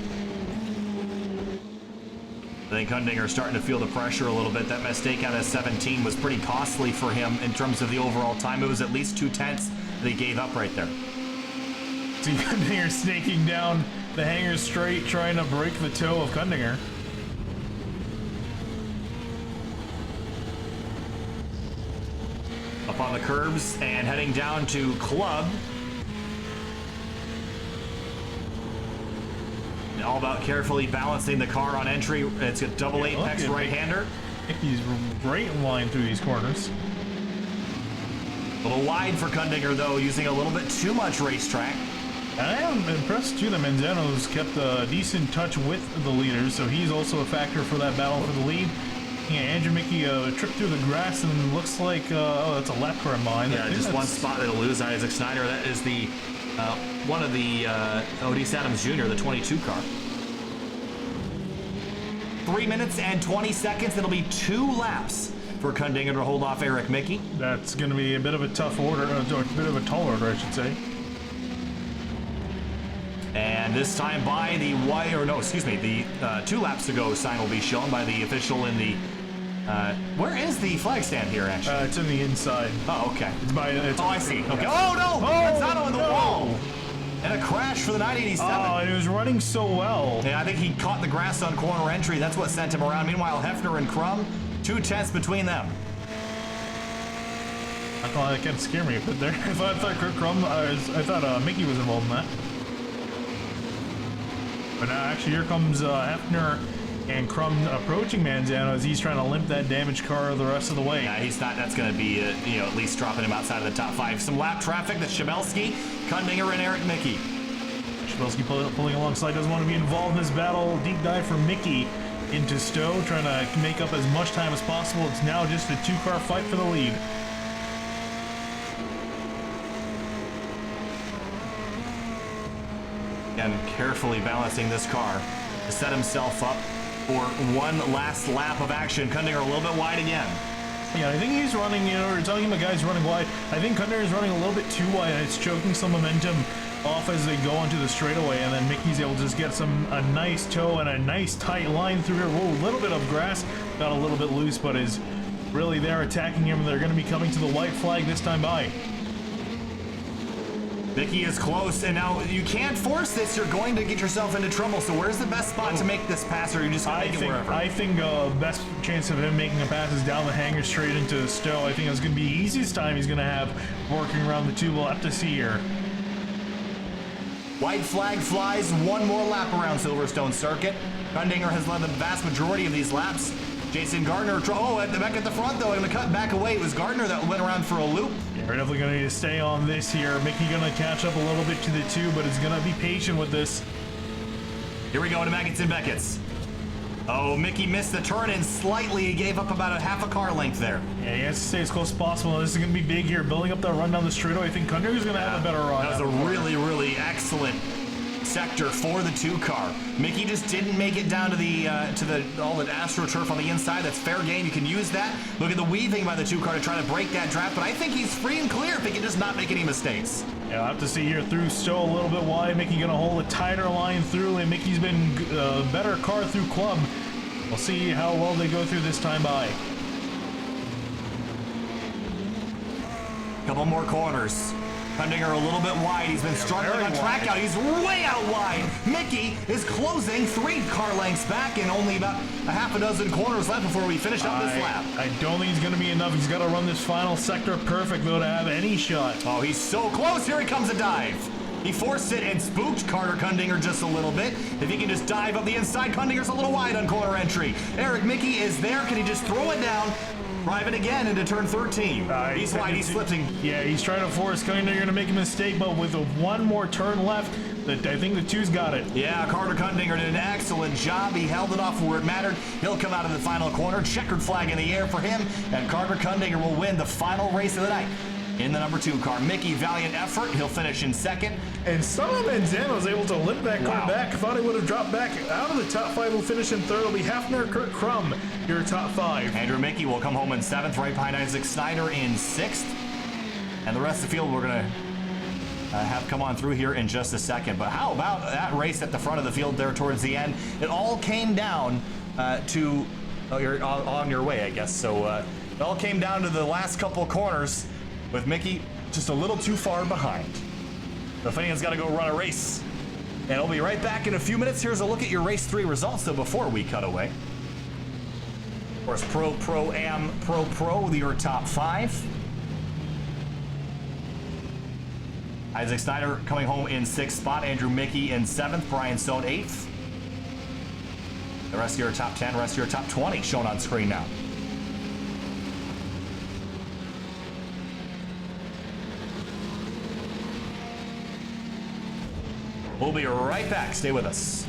I think Kondinger is starting to feel the pressure a little bit. That mistake out of 17 was pretty costly for him in terms of the overall time. It was at least 2 tenths that he gave up right there. See Kondinger snaking down the hanger straight, trying to break the toe of Kondinger. Up on the curbs and heading down to Club. All about carefully balancing the car on entry. It's a double apex right-hander. He's right in line through these corners. A little wide for Kondinger, though, using a little bit too much racetrack. And I am impressed, too, that Manzano's kept a decent touch with the leaders, so he's also a factor for that battle for the lead. Yeah, Andrew Mickey tripped through the grass and looks like, oh, that's a lap car in behind. Yeah, just one spot that'll lose Isaac Snyder. That is the one of the Odis Adams Jr., the 22 car. 3 minutes and 20 seconds. It'll be 2 laps for Kondinger to hold off Eric Mickey. That's going to be a bit of a tough order, a bit of a tall order, I should say. And this time by the the 2 laps to go sign will be shown by the official in the. Where is the flag stand here, actually? It's in the inside. Oh, okay. It's I see. Okay. Oh, no! That's not on the wall! And a crash for the 987. Oh, and he was running so well. Yeah, I think he caught the grass on corner entry. That's what sent him around. Meanwhile, Hefner and Crum, 2 tenths between them. I thought that kind of scared me a bit there. I thought Mickey was involved in that. But now, actually, here comes Hefner and Crum approaching Manzano as he's trying to limp that damaged car the rest of the way. Yeah, he's not. That's going to be, at least dropping him outside of the top 5. Some lap traffic. That's Shabelski, Kondinger, and Eric Mickey. Shabelski pulling alongside, doesn't want to be involved in this battle. Deep dive for Mickey into Stowe, trying to make up as much time as possible. It's now just a 2-car fight for the lead. Again, carefully balancing this car to set himself up for one last lap of action. Kondinger a little bit wide again. Yeah, I think he's running, we're talking about guys running wide. I think Kondinger is running a little bit too wide, and it's choking some momentum off as they go into the straightaway, and then Mickey's able to just get a nice toe and a nice tight line through here. Whoa, a little bit of grass, got a little bit loose, but is really there attacking him. They're going to be coming to the white flag this time by. Mickey is close, and now you can't force this. You're going to get yourself into trouble. So where's the best spot to make this pass, or are you just going to make it wherever? I think best chance of him making a pass is down the hanger straight into Stowe. I think that's going to be the easiest time he's going to have working around the two. We'll have to see here. White flag flies, one more lap around Silverstone Circuit. Gundinger has led the vast majority of these laps. Jason Gardner, back at the front though, going to cut back away. It was Gardner that went around for a loop. Yeah, we're definitely going to need to stay on this here. Mickey going to catch up a little bit to the two, but is going to be patient with this. Here we go into Maggots and Beckett's. Oh, Mickey missed the turn and slightly gave up about a half a car length there. Yeah, he has to stay as close as possible. This is going to be big here, building up that run down the straightaway. I think Gundinger going to have a better run. That was a really, really excellent sector for the two car. Mickey just didn't make it down to the all the AstroTurf on the inside. That's fair game. You can use that. Look at the weaving by the two car to try to break that draft, but I think he's free and clear if he can just not make any mistakes. Yeah, I'll have to see here through Stowe a little bit wide. Mickey going to hold a tighter line through, and Mickey's been a better car through club. We'll see how well they go through this time by. Couple more corners. Gundinger a little bit wide. He's been struggling on track out. He's way out wide. Mickey is closing 3 car lengths back and only about a half a dozen corners left before we finish up this lap. I don't think he's going to be enough. He's got to run this final sector perfect, though, to have any shot. Oh, he's so close. Here he comes a dive. He forced it and spooked Carter Gundinger just a little bit. If he can just dive up the inside, Gundinger's a little wide on corner entry. Eric Mickey is there. Can he just throw it down? Drive it again into turn 13. He's wide, he's slipping. Yeah, he's trying to force Gundinger to make a mistake, but with one more turn left, I think the two's got it. Yeah, Carter Gundinger did an excellent job. He held it off where it mattered. He'll come out of the final corner. Checkered flag in the air for him, and Carter Gundinger will win the final race of the night. In the number 2 car, Mickey, valiant effort. He'll finish in second. And somehow Manzano was able to limp that car back. Thought he would have dropped back out of the top 5. Will finish in third. It'll be Hafner, Kurt Crum, your top 5. Andrew Mickey will come home in 7th, right behind Isaac Snyder in 6th. And the rest of the field we're going to have come on through here in just a second. But how about that race at the front of the field there towards the end? It all came down to... Oh, you're on your way, I guess. So it all came down to the last couple corners, with Mickey just a little too far behind. So Finian's got to go run a race. And I'll be right back in a few minutes. Here's a look at your race 3 results, though, before we cut away. Of course, Pro-Am, Pro, your top 5. Isaac Snyder coming home in 6th spot. Andrew Mickey in 7th. Brian Stone 8th. The rest of your top 10, rest of your top 20 shown on screen now. We'll be right back. Stay with us.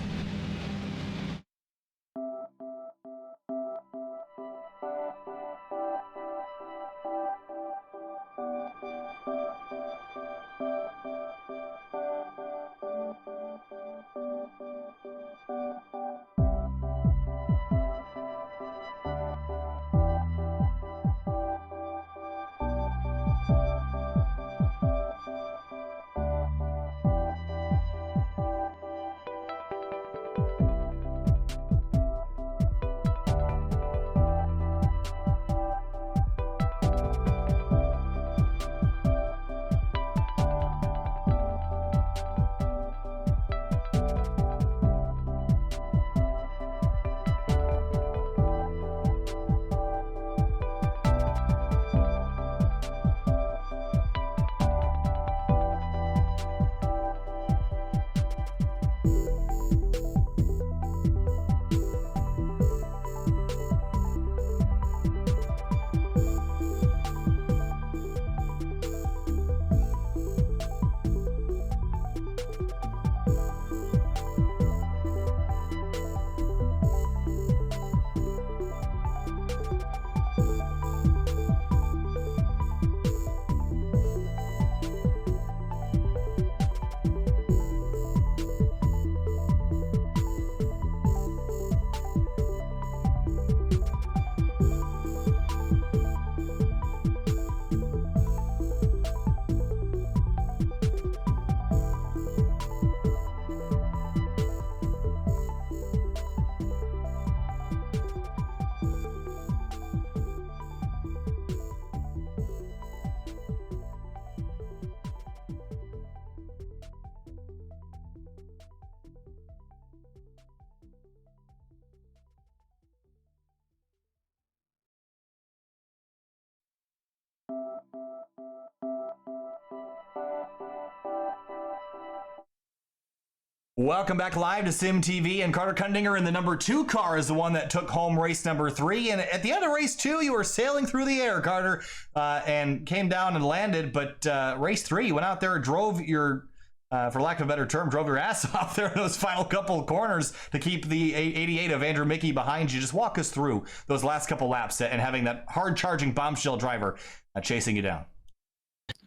Welcome back live to Sim TV, and Carter Kundinger in the number 2 car is the one that took home race number 3. And at the end of race 2, you were sailing through the air, Carter, and came down and landed. But race 3, you went out there and drove your, for lack of a better term, drove your ass off there in those final couple of corners to keep the 88 of Andrew Mickey behind you. Just walk us through those last couple laps and having that hard-charging bombshell driver chasing you down.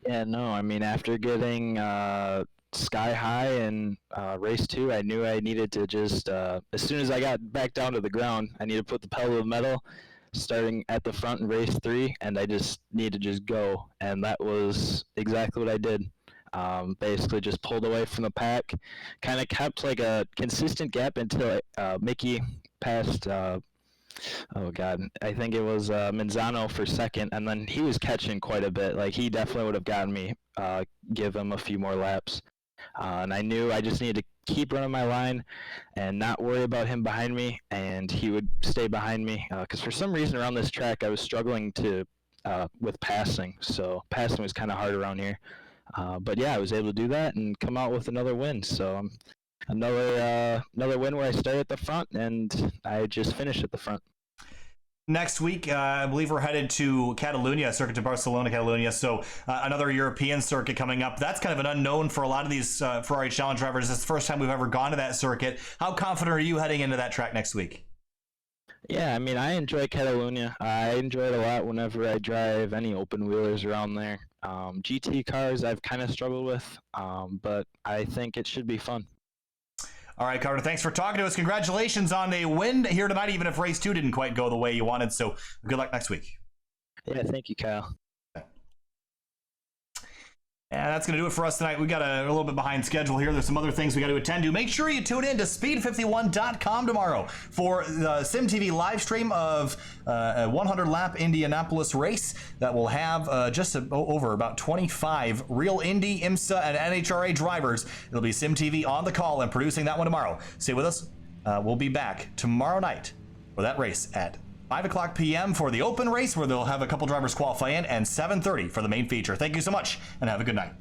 Yeah, no, I mean, after getting sky high in race 2, I knew I needed to just, as soon as I got back down to the ground, I needed to put the pedal to the metal, starting at the front in race 3, and I just needed to just go, and that was exactly what I did. Basically just pulled away from the pack, kind of kept like a consistent gap until Mickey passed, oh god, I think it was Manzano for second, and then he was catching quite a bit. Like, he definitely would have gotten me, give him a few more laps. And I knew I just needed to keep running my line and not worry about him behind me, and he would stay behind me. Because for some reason around this track, I was struggling to with passing. So passing was kind of hard around here. But yeah, I was able to do that and come out with another win. So another win where I started at the front and I just finished at the front. Next week, I believe we're headed to Catalunya, circuit to Barcelona, Catalunya. So another European circuit coming up. That's kind of an unknown for a lot of these Ferrari Challenge drivers. It's the first time we've ever gone to that circuit. How confident are you heading into that track next week? Yeah, I mean, I enjoy Catalunya. I enjoy it a lot whenever I drive any open wheelers around there. GT cars I've kind of struggled with, but I think it should be fun. All right, Carter, thanks for talking to us. Congratulations on a win here tonight, even if race 2 didn't quite go the way you wanted. So good luck next week. Yeah, thank you, Kyle. And that's going to do it for us tonight. We got a little bit behind schedule here. There's some other things we got to attend to. Make sure you tune in to speed51.com tomorrow for the Sim TV live stream of a 100-lap Indianapolis race that will have just over about 25 real Indy, IMSA, and NHRA drivers. It'll be Sim TV on the call and producing that one tomorrow. Stay with us. We'll be back tomorrow night for that race at 5 o'clock p.m. for the open race, where they'll have a couple drivers qualify in, and 7:30 for the main feature. Thank you so much, and have a good night.